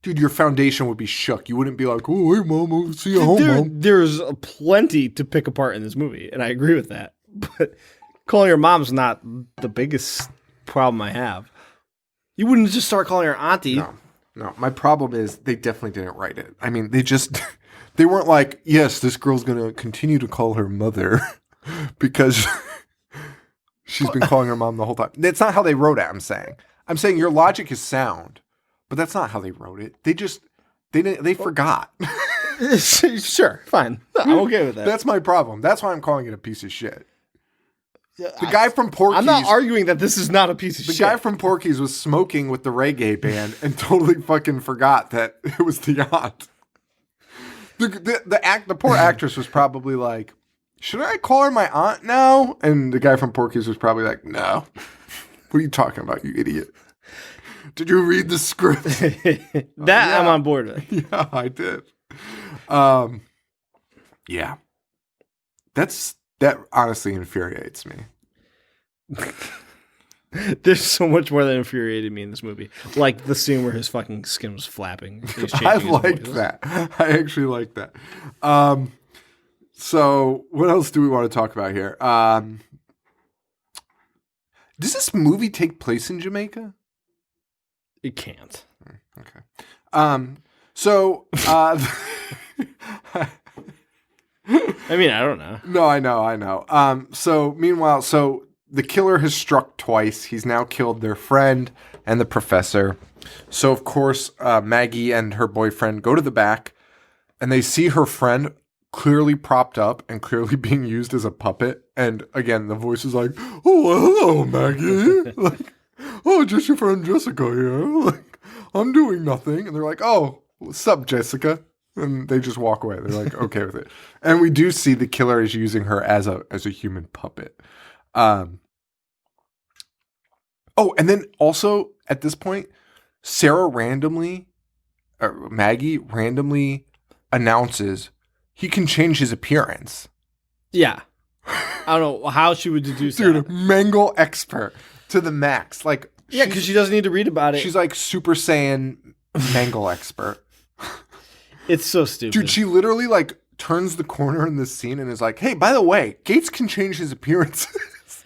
Dude, your foundation would be shook. You wouldn't be like, oh, hey, mom, I'll see you home, mom. There's plenty to pick apart in this movie, and I agree with that. But calling her mom's not the biggest problem I have. You wouldn't just start calling her auntie. No. My problem is they definitely didn't write it. I mean, they weren't like, yes, this girl's going to continue to call her mother because she's been calling her mom the whole time. That's not how they wrote it, I'm saying. I'm saying your logic is sound, but that's not how they wrote it. They forgot. Sure, fine. I'm okay with that. That's my problem. That's why I'm calling it a piece of shit. The guy from Porky's... I'm not arguing that this is not a piece of shit. The guy from Porky's was smoking with the reggae band and totally fucking forgot that it was the aunt. The poor actress was probably like, should I call her my aunt now? And the guy from Porky's was probably like, no. What are you talking about, you idiot? Did you read the script? Yeah. I'm on board with. Yeah, I did. Yeah. That honestly infuriates me. There's so much more that infuriated me in this movie. Like the scene where his fucking skin was flapping. I liked that. I actually liked that. So what else do we want to talk about here? Does this movie take place in Jamaica? It can't. Okay. So I mean, I don't know. No, I know. So meanwhile, the killer has struck twice. He's now killed their friend and the professor. So of course, Maggie and her boyfriend go to the back and they see her friend clearly propped up and clearly being used as a puppet. And again, the voice is like, oh, hello, Maggie. Like, oh, just your friend Jessica here. Like, I'm doing nothing. And they're like, oh, what's up, Jessica? And they just walk away. They're like, okay with it. And we do see the killer is using her as a human puppet. And then also at this point, Maggie randomly announces he can change his appearance. Yeah. I don't know how she would deduce Dude, that. mangle expert to the max. Like, Yeah, because she doesn't need to read about it. she's like Super Saiyan mangle expert. It's so stupid. Dude, she literally like turns the corner in this scene and is like, hey, by the way, Gates can change his appearances.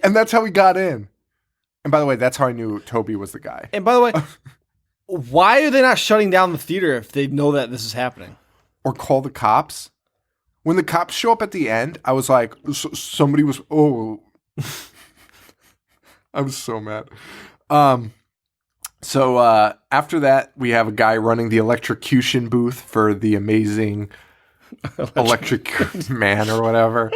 And that's how he got in. And by the way, that's how I knew Toby was the guy. And by the way, why are they not shutting down the theater if they know that this is happening? Or call the cops. When the cops show up at the end, I was like, somebody was, I was so mad. So after that, we have a guy running the electrocution booth for the amazing electric man or whatever.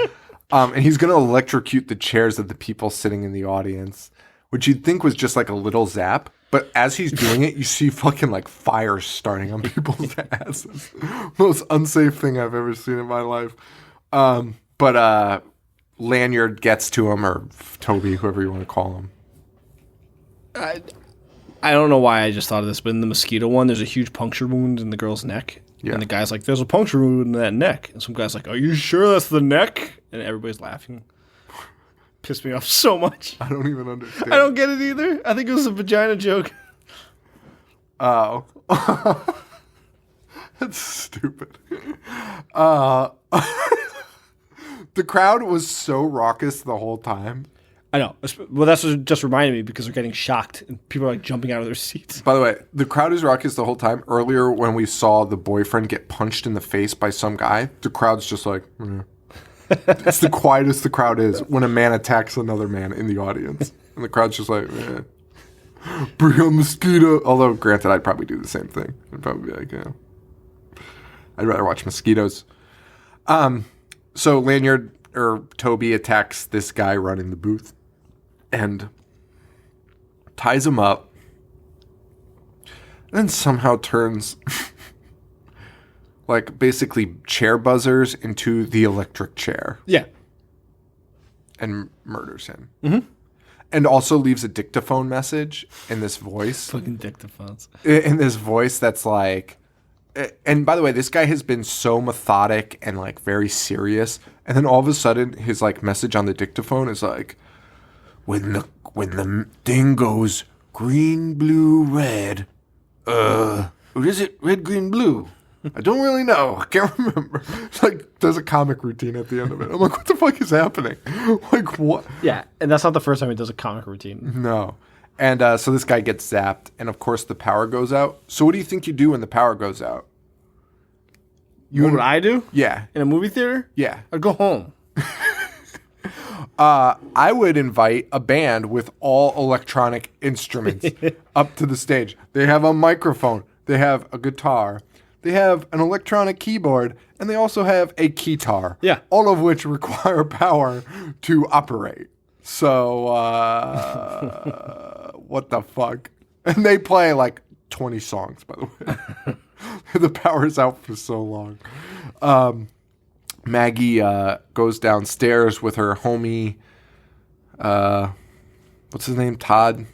And he's going to electrocute the chairs of the people sitting in the audience, which you'd think was just like a little zap. But as he's doing it, you see fucking like fires starting on people's asses. Most unsafe thing I've ever seen in my life. But Lanyard gets to him, or Toby, whoever you want to call him. I don't know why I just thought of this, but in the mosquito one, there's a huge puncture wound in the girl's neck. Yeah. And the guy's like, there's a puncture wound in that neck. And some guy's like, are you sure that's the neck? And everybody's laughing. Pissed me off so much. I don't even understand. I don't get it either. I think it was a vagina joke. Oh. That's stupid. The crowd was so raucous the whole time. I know. Well, that's what just reminded me because they're getting shocked and people are like jumping out of their seats. By the way, the crowd is raucous the whole time. Earlier, when we saw the boyfriend get punched in the face by some guy, the crowd's just like, It's the quietest the crowd is when a man attacks another man in the audience. And the crowd's just like, bring on mosquito. Although, granted, I'd probably do the same thing. I'd probably be like, I'd rather watch mosquitoes. So Lanyard, or Toby, attacks this guy running the booth and ties him up, and then somehow turns like basically chair buzzers into the electric chair. Yeah. And murders him. Mm-hmm. And also leaves a dictaphone message in this voice. Fucking dictaphones. In this voice that's like, and by the way, this guy has been so methodic and like very serious. And then all of a sudden his like message on the dictaphone is like, when the thing goes green, blue, red, what is it? Red, green, blue. I don't really know. I can't remember. It's like does a comic routine at the end of it. I'm like, what the fuck is happening? Like what? Yeah, and that's not the first time he does a comic routine. No. And so this guy gets zapped, and of course the power goes out. So what do you think you do when the power goes out? What would I do? Yeah. In a movie theater? Yeah. I'd go home. I would invite a band with all electronic instruments up to the stage. They have a microphone. They have a guitar. They have an electronic keyboard. And they also have a keytar. Yeah. All of which require power to operate. So, what the fuck? And they play like 20 songs, by the way. The power's out for so long. Maggie goes downstairs with her homie. What's his name? Todd?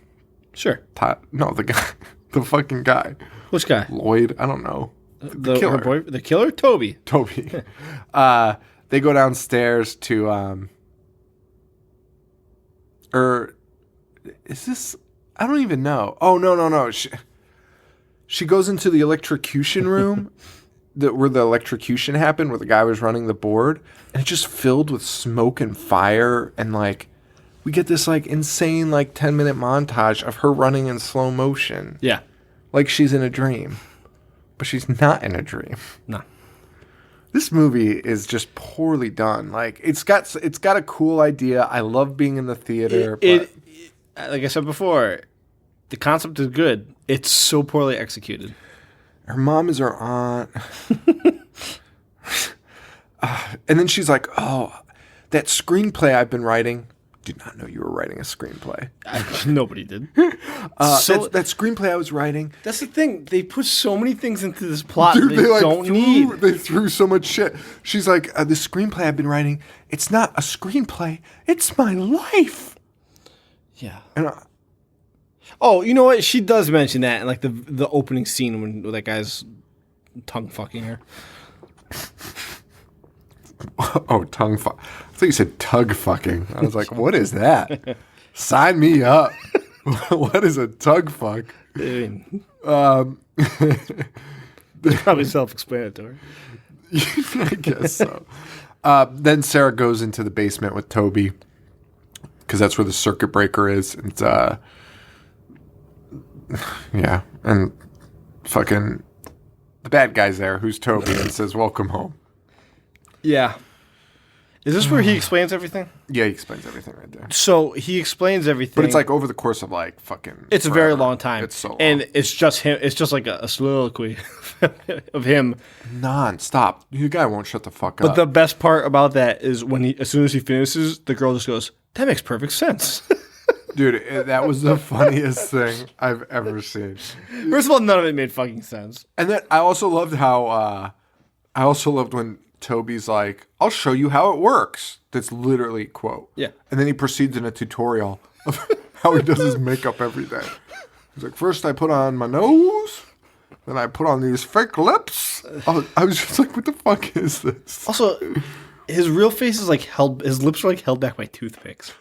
Sure. Todd? No, the guy. The fucking guy. Which guy? Lloyd? I don't know. The killer. The killer? Toby. They go downstairs to... or is this... I don't even know. Oh, no. She goes into the electrocution room where the electrocution happened, where the guy was running the board, and it's just filled with smoke and fire, and like we get this like insane like 10-minute montage of her running in slow motion. Yeah. Like she's in a dream. But she's not in a dream. No. This movie is just poorly done. Like it's got a cool idea. I love being in the theater. It like I said before, the concept is good. It's so poorly executed. Her mom is her aunt. And then she's like, oh, that screenplay I've been writing. Did not know you were writing a screenplay. Nobody did. That screenplay I was writing. That's the thing. They put so many things into this plot Dude, they don't need. They threw so much shit. She's like, the screenplay I've been writing, it's not a screenplay. It's my life. Yeah. And Oh, you know what? She does mention that in like the opening scene when that guy's tongue fucking her. Oh, tongue fuck. I thought you said tug fucking. I was like, what is that? Sign me up. What is a tug fuck? It's probably self-explanatory. I guess so. Then Sarah goes into the basement with Toby because that's where the circuit breaker is. And yeah, and fucking the bad guy's there, who's Toby, and says, "Welcome home." Yeah. Is this where he explains everything? Yeah, he explains everything right there. So he explains everything. But it's like over the course of like fucking It's forever. a very long time. It's so long. And it's just him. It's just like a soliloquy of him. Non-stop. The guy won't shut the fuck But up. the best part about that is as soon as he finishes, the girl just goes, "That makes perfect sense." Dude, that was the funniest thing I've ever seen. First of all, none of it made fucking sense. And then I also loved how when Toby's like, "I'll show you how it works." That's literally a quote. Yeah. And then he proceeds in a tutorial of how he does his makeup every day. He's like, "First I put on my nose, then I put on these fake lips." I was just like, what the fuck is this? Also, his real face is like his lips are like held back by toothpicks.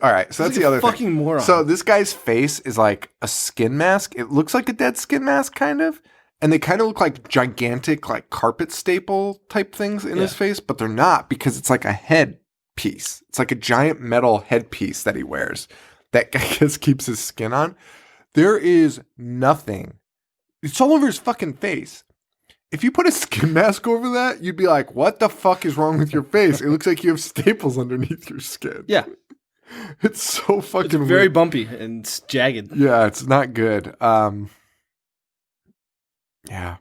All right, so that's like the other fucking thing. moron. So this guy's face is like a skin mask. It looks like a dead skin mask, kind of. And they kind of look like gigantic, like carpet staple type things in his face, but they're not because it's like a head piece. It's like a giant metal headpiece that he wears that I guess keeps his skin on. There is nothing. It's all over his fucking face. If you put a skin mask over that, you'd be like, what the fuck is wrong with your face? It looks like you have staples underneath your skin. Yeah. It's so fucking It's very weird. bumpy and it's jagged. Yeah, it's not good. Yeah.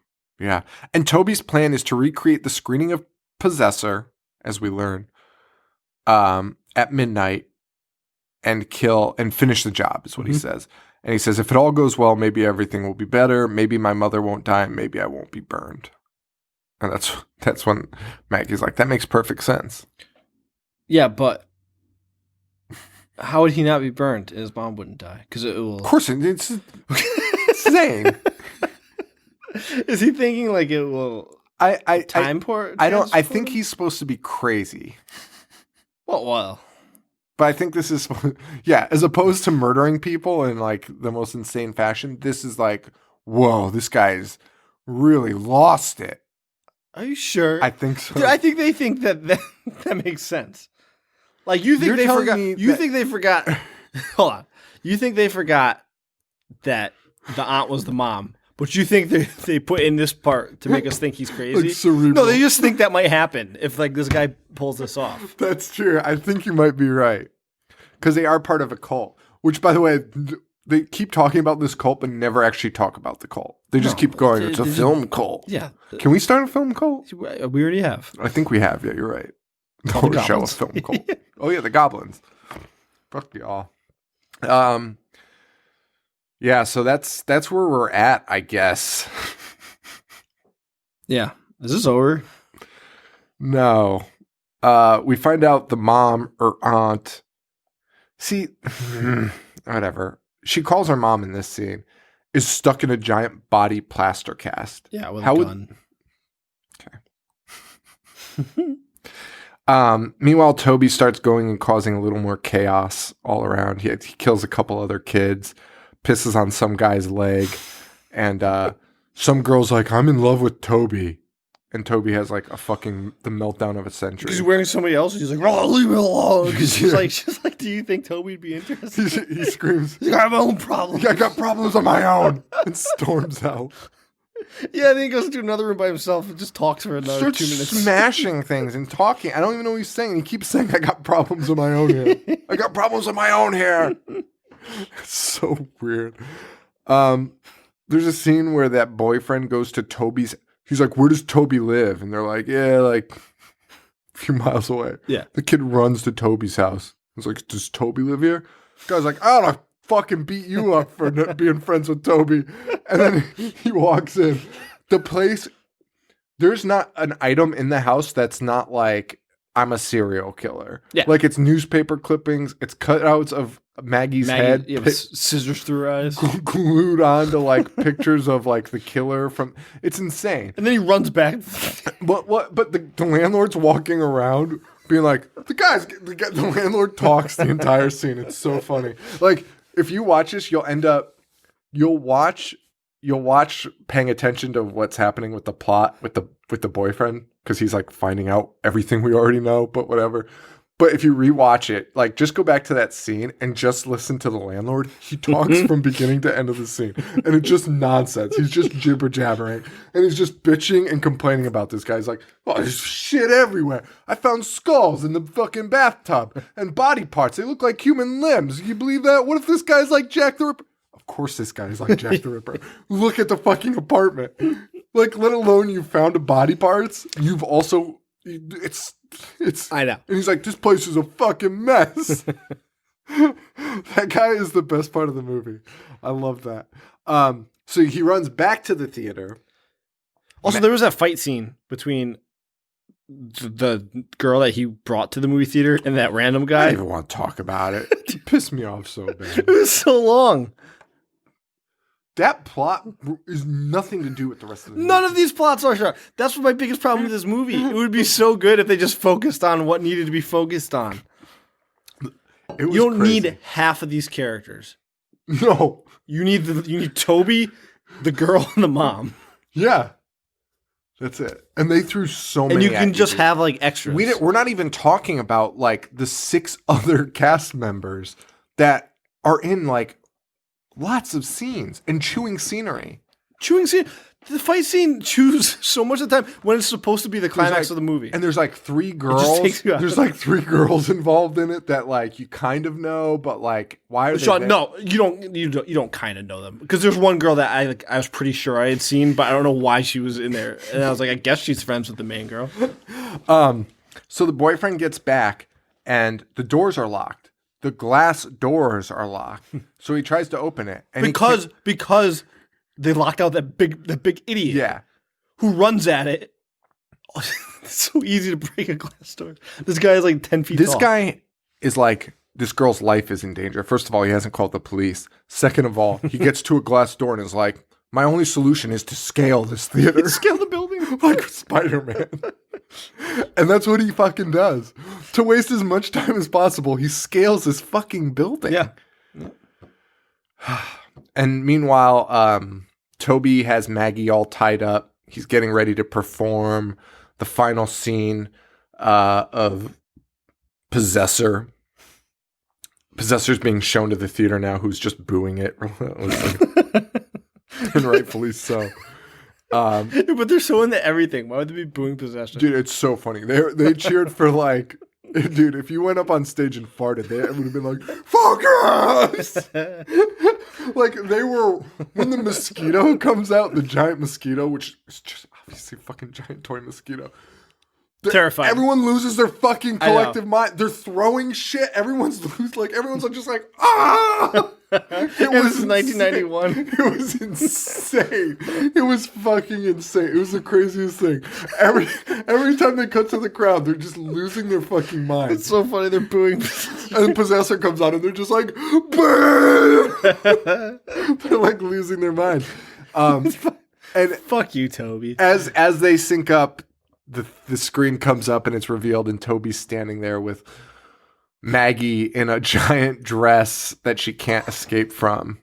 And Toby's plan is to recreate the screening of Possessor, as we learn, at midnight and finish the job, is what he says. And he says, if it all goes well, maybe everything will be better. Maybe my mother won't die. Maybe I won't be burned. And that's when Maggie's like, that makes perfect sense. Yeah, but how would he not be burned and his mom wouldn't die? Because it will. Of course, it's insane. Is he thinking like it will time port? I think he's supposed to be crazy. Well. But I think this is, yeah, as opposed to murdering people in like the most insane fashion, this is like, whoa, this guy's really lost it. Are you sure? I think so. Dude, I think they think that makes sense. Like you think You're they telling forgot? me You that- think they forgot? Hold on. You think they forgot that the aunt was the mom? But you think they put in this part to make us think he's crazy? Like cerebral. No, they just think that might happen if like this guy pulls this off. That's true. I think you might be right. Because they are part of a cult. Which, by the way, they keep talking about this cult but never actually talk about the cult. They just keep going, it's a film cult. Yeah. Can we start a film cult? We already have. I think we have. Yeah, you're right. Called the Don't show a Goblins. film cult. Oh, yeah, the Goblins. Fuck y'all. Yeah, so that's where we're at, I guess. Yeah. Is this over? No. We find out the mom or aunt. See, whatever. She calls her mom in this scene, is stuck in a giant body plaster cast. Yeah, with a gun. Meanwhile, Toby starts going and causing a little more chaos all around. He kills a couple other kids, pisses on some guy's leg, and some girl's like, I'm in love with Toby. And Toby has like the meltdown of a century. He's wearing somebody else. He's like, "Oh, leave me alone." Because she's like, "Do you think Toby'd be interested?" he screams, He's like, "I have my own problems." I got problems of my own, and storms out. Yeah, and then he goes into another room by himself and just talks for another Starts 2 minutes. smashing things and talking. I don't even know what he's saying. He keeps saying, I got problems of my own here. I got problems of my own here. It's so weird. There's a scene where that boyfriend goes to Toby's. He's like, where does Toby live? And they're like, yeah, like a few miles away. Yeah. The kid runs to Toby's house. He's like, does Toby live here? The guy's like, I don't fucking beat you up for being friends with Toby. And then he walks in. The place, there's not an item in the house that's not like, I'm a serial killer. Yeah. Like it's newspaper clippings, it's cutouts of Maggie's head scissors through her eyes, glued onto like pictures of like the killer from. It's insane. and then he runs back. But the landlord's walking around being like, the landlord talks the entire scene. It's so funny. Like, if you watch this, you'll watch paying attention to what's happening with the plot with the boyfriend, because he's like finding out everything we already know, but whatever. But if you rewatch it, like, just go back to that scene and just listen to the landlord. He talks from beginning to end of the scene, and it's just nonsense. He's just jibber jabbering, and he's just bitching and complaining about this guy. He's like, "Oh, there's shit everywhere. I found skulls in the fucking bathtub and body parts. They look like human limbs. Can you believe that? What if this guy's like Jack the Ripper?" Of course, this guy's like Jack the Ripper. Look at the fucking apartment. Like, let alone you found body parts. You've also it's. I know. And he's like, "This place is a fucking mess." That guy is the best part of the movie. I love that. So he runs back to the theater. Also, there was that fight scene between the girl that he brought to the movie theater and that random guy. I don't even want to talk about it. It pissed me off so bad. It was so long. That plot is nothing to do with the rest of the movie. None of these plots are short. That's what my biggest problem with this movie. It would be so good if they just focused on what needed to be focused on. You don't need half of these characters. No. You need Toby, the girl, and the mom. Yeah. That's it. And they threw so many. And you can just have like extras. We're not even talking about like the 6 other cast members that are in like lots of scenes and chewing scenery. The fight scene chews so much of the time when it's supposed to be the climax of the movie. And there's like 3 girls. There's like 3 girls involved in it that like you kind of know, but like, why are they there? No, you don't kind of know them, because there's one girl that I was pretty sure I had seen, but I don't know why she was in there. And I was like, I guess she's friends with the main girl. So the boyfriend gets back and the doors are locked. The glass doors are locked. So he tries to open it. And because they locked out that big idiot. Yeah. Who runs at it. It's so easy to break a glass door. This guy is like 10 feet tall. This guy is like, this girl's life is in danger. First of all, he hasn't called the police. Second of all, he gets to a glass door and is like, "My only solution is to scale this theater." Scale the building. Like Spider-Man. And that's what he fucking does. To waste as much time as possible, he scales this fucking building. Yeah. And meanwhile, Toby has Maggie all tied up. He's getting ready to perform the final scene of Possessor. Possessor's being shown to the theater now, who's just booing it. And rightfully so. But they're so into everything. Why would they be booing Possession? Dude, it's so funny. They cheered for like, dude, if you went up on stage and farted, they would have been like, "Focus!" Like, they were, when the mosquito comes out, the giant mosquito, which is just obviously a fucking giant toy mosquito. Terrifying. Everyone loses their fucking collective mind. They're throwing shit. Everyone's just like, "Ah!" It was 1991. It was insane. It was fucking insane. It was the craziest thing. Every time they cut to the crowd, they're just losing their fucking mind. It's so funny. They're booing. And the Possessor comes out and they're just like, "Boo!" They're like losing their mind. And fuck you, Toby. As they sync up, the screen comes up and it's revealed, and Toby's standing there with Maggie in a giant dress that she can't escape from.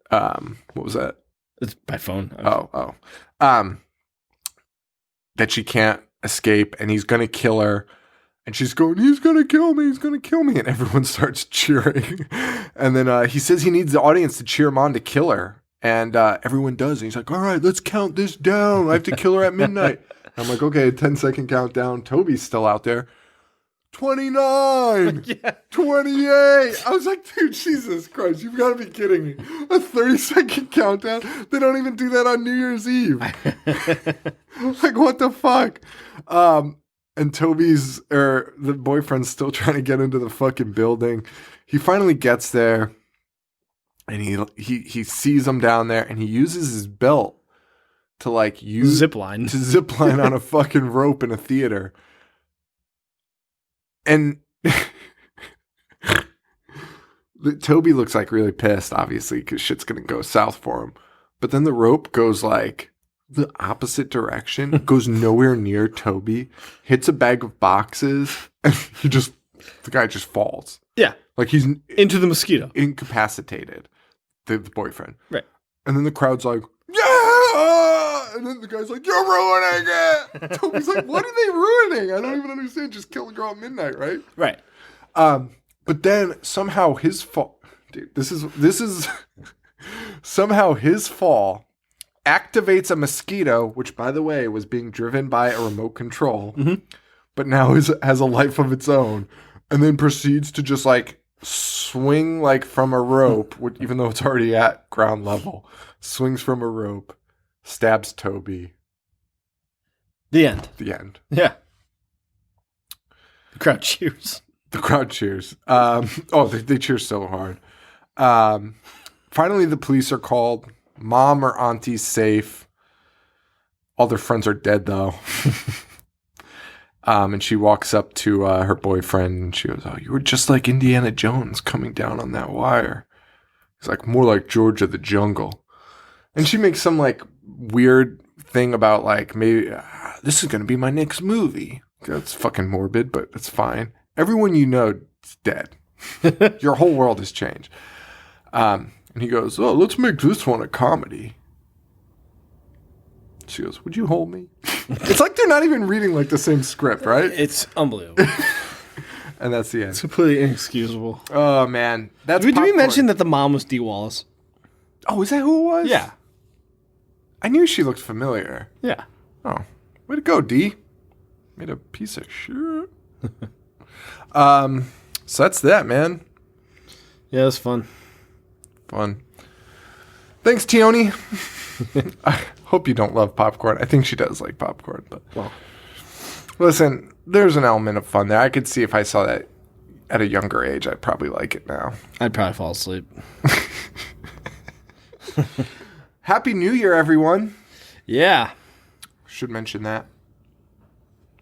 What was that? It's my phone. That she can't escape, and he's gonna kill her. And she's going, "He's gonna kill me, he's gonna kill me." And everyone starts cheering. And then he says he needs the audience to cheer him on to kill her. And everyone does. And he's like, "All right, let's count this down. I have to kill her at midnight." I'm like, okay, 10-second countdown. Toby's still out there. 29, yeah. 28. I was like, dude, Jesus Christ, you've got to be kidding me. A 30-second countdown? They don't even do that on New Year's Eve. Like, what the fuck? And the boyfriend's still trying to get into the fucking building. He finally gets there, and he sees him down there, and he uses his belt to like use zip line on a fucking rope in a theater. Toby looks like really pissed, obviously, because shit's going to go south for him. But then the rope goes like the opposite direction, goes nowhere near Toby, hits a bag of boxes, and the guy just falls. Yeah. Like he's into the mosquito. Incapacitated, the boyfriend. Right. And then the crowd's like, yeah! And then the guy's like, you're ruining it! Toby's like, what are they ruining? I don't even understand. Just kill a girl at midnight, right? Right. But then somehow his fall, dude, this is somehow his fall activates a mosquito, which by the way was being driven by a remote control, but now has a life of its own, and then proceeds to just like swing like from a rope, even though it's already at ground level, swings from a rope, stabs Toby. The end. The end. Yeah. The crowd cheers. The crowd cheers. They cheer so hard. Finally, the police are called. Mom or auntie's safe. All their friends are dead, though. And she walks up to her boyfriend, and she goes, oh, you were just like Indiana Jones coming down on that wire. He's like, more like George of the Jungle. And she makes some, like, weird thing about, like, maybe this is going to be my next movie. That's fucking morbid, but it's fine. Everyone you know is dead. Your whole world has changed. And he goes, oh, let's make this one a comedy. She goes, would you hold me? It's like they're not even reading like the same script, right? It's unbelievable. And that's the end. It's completely inexcusable. Oh, man. Did we mention that the mom was Dee Wallace? Oh, is that who it was? Yeah. I knew she looked familiar. Yeah. Oh, way to go, Dee. Made a piece of shit. So that's that, man. Yeah, it was fun. Fun. Thanks, Tioni. I hope you don't love popcorn. I think she does like popcorn, but well, listen, there's an element of fun there. I could see if I saw that at a younger age, I'd probably like it now. I'd probably fall asleep. Happy New Year, everyone. Yeah. Should mention that.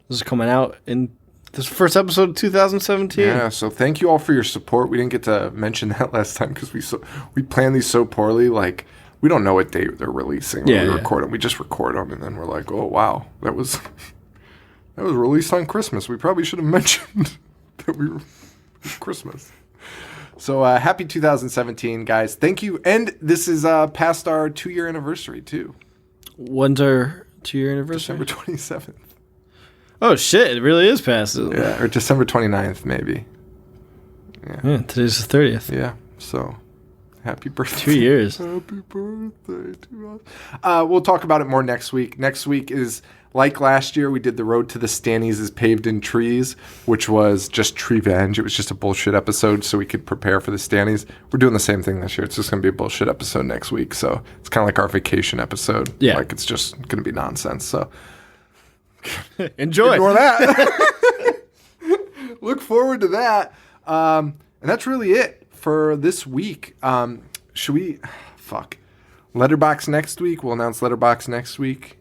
This is coming out in this first episode of 2017. Yeah, so thank you all for your support. We didn't get to mention that last time because we planned these so poorly. Like, we don't know what date they're releasing when we record them. We just record them, and then we're like, oh, wow, that was released on Christmas. We probably should have mentioned that we were Christmas. So happy 2017, guys. Thank you. And this is past our 2-year anniversary, too. When's our 2-year anniversary? December 27th. Oh, shit. It really is past it. Yeah, or December 29th, maybe. Yeah, today's the 30th. Yeah, so happy birthday. 2 years. Happy birthday to us. We'll talk about it more next week. Next week is, like last year, we did The Road to the Stannies is Paved in Trees, which was just Treevenge. It was just a bullshit episode so we could prepare for the Stannies. We're doing the same thing this year. It's just going to be a bullshit episode next week. So it's kind of like our vacation episode. Yeah. Like it's just going to be nonsense. So Enjoy. Ignore that. Look forward to that. And that's really it for this week. Should we... Fuck. Letterbox next week? We'll announce Letterbox next week.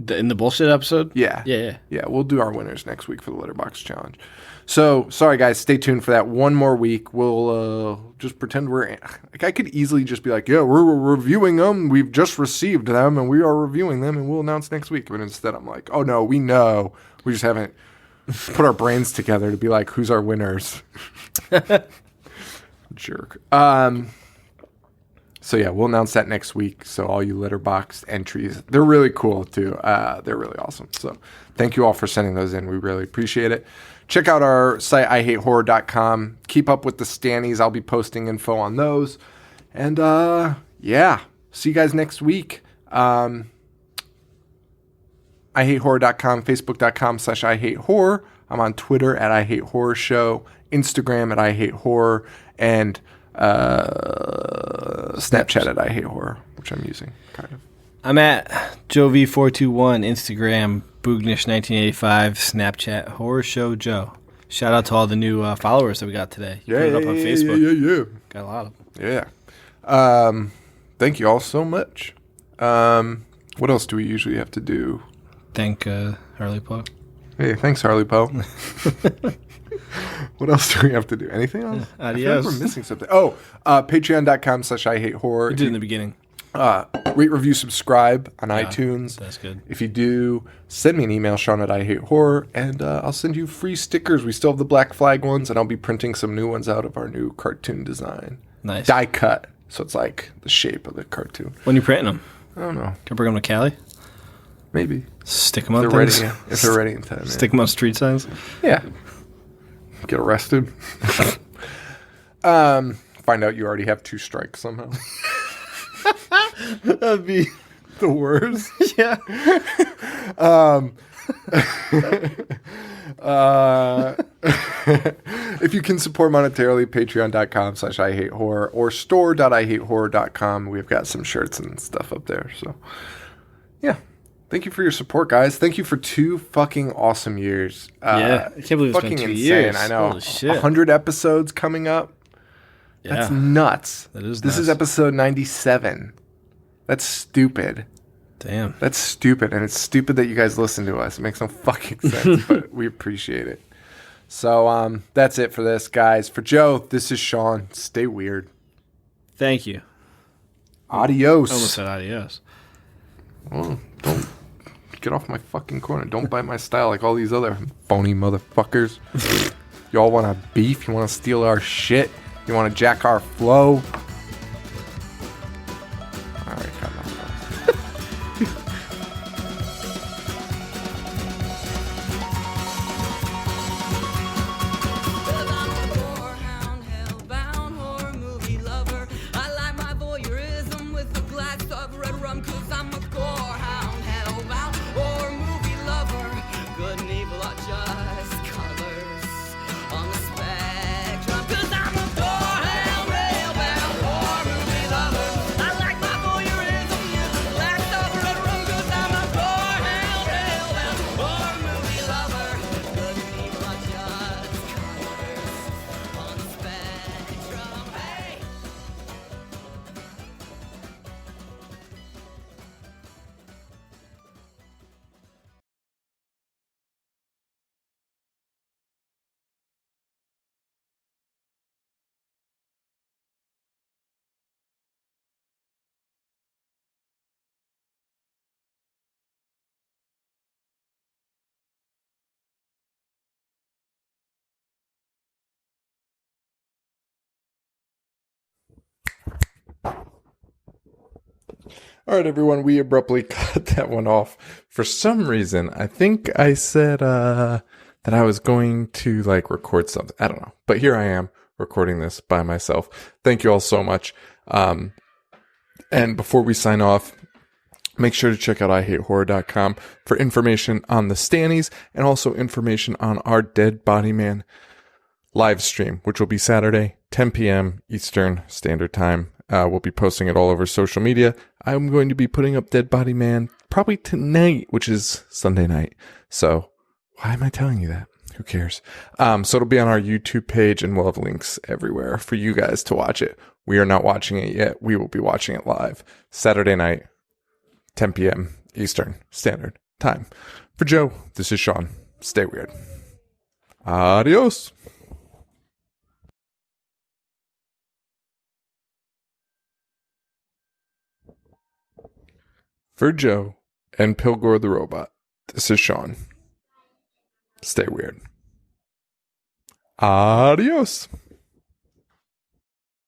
In the bullshit episode? Yeah. Yeah. Yeah, we'll do our winners next week for the Letterbox Challenge. So, sorry guys, stay tuned for that one more week. We'll just pretend we're... Like, I could easily just be like, yeah, we're reviewing them. We've just received them, and we are reviewing them, and we'll announce next week. But instead, I'm like, oh no, we know. We just haven't put our brains together to be like, who's our winners? Jerk. So yeah, we'll announce that next week. So all you Letterboxd entries, they're really cool too. They're really awesome. So thank you all for sending those in. We really appreciate it. Check out our site, IHateHorror.com. Keep up with the Stannies. I'll be posting info on those. And yeah, see you guys next week. IHateHorror.com, Facebook.com/IHateHorror. I'm on Twitter at IHateHorrorShow, Instagram at IHateHorror, and Snapchat at IHateHorror, which I'm using, kind of. I'm at Jovi421, Instagram, Boognish1985, Snapchat, Horror Show Joe. Shout out to all the new followers that we got today. You put it up on Facebook. Yeah. Got a lot of them. Yeah. Thank you all so much. What else do we usually have to do? Thank Harley Poe. Hey, thanks, Harley Poe. What else do we have to do? Anything else? I feel like we're missing something. Oh, patreon.com/IHateHorror. We did it in the beginning. Rate, review, subscribe on iTunes. That's good. If you do, send me an email, Sean@IHateHorror, and I'll send you free stickers. We still have the Black Flag ones, and I'll be printing some new ones out of our new cartoon design. Nice. Die cut, so it's like the shape of the cartoon. When are you printing them? I don't know. Can I bring them to Cali? Maybe. Stick them on If things? they're ready in time. Stick them on street signs? Yeah. Get arrested. Find out you already have 2 strikes somehow. That'd be the worst. Yeah. If you can support monetarily, patreon.com/IHateHorror or store.IHateHorror.com. We've got some shirts and stuff up there. So, yeah. Thank you for your support, guys. Thank you for 2 fucking awesome years. Yeah. I can't believe it's been 2 years. I know. Holy shit. 100 episodes coming up. Yeah. That's nuts. That is This nuts. is episode 97. That's stupid. Damn. That's stupid. And it's stupid that you guys listen to us. It makes no fucking sense, but we appreciate it. So that's it for this, guys. For Joe, this is Sean. Stay weird. Thank you. Adios. I almost said adios. Oh, don't get off my fucking corner. Don't bite my style like all these other phony motherfuckers. Y'all want to beef? You want to steal our shit? You want to jack our flow? All right, cut that. All right, everyone, we abruptly cut that one off. For some reason, I think I said that I was going to record something. I don't know. But here I am recording this by myself. Thank you all so much. And before we sign off, make sure to check out IHateHorror.com for information on the Stannies and also information on our Dead Body Man live stream, which will be Saturday, 10 p.m. Eastern Standard Time. We'll be posting it all over social media. I'm going to be putting up Dead Body Man probably tonight, which is Sunday night. So why am I telling you that? Who cares? So it'll be on our YouTube page, and we'll have links everywhere for you guys to watch it. We are not watching it yet. We will be watching it live Saturday night, 10 p.m. Eastern Standard Time. For Joe, this is Sean. Stay weird. Adios. For Joe and Pilgor the Robot, this is Sean. Stay weird. Adios.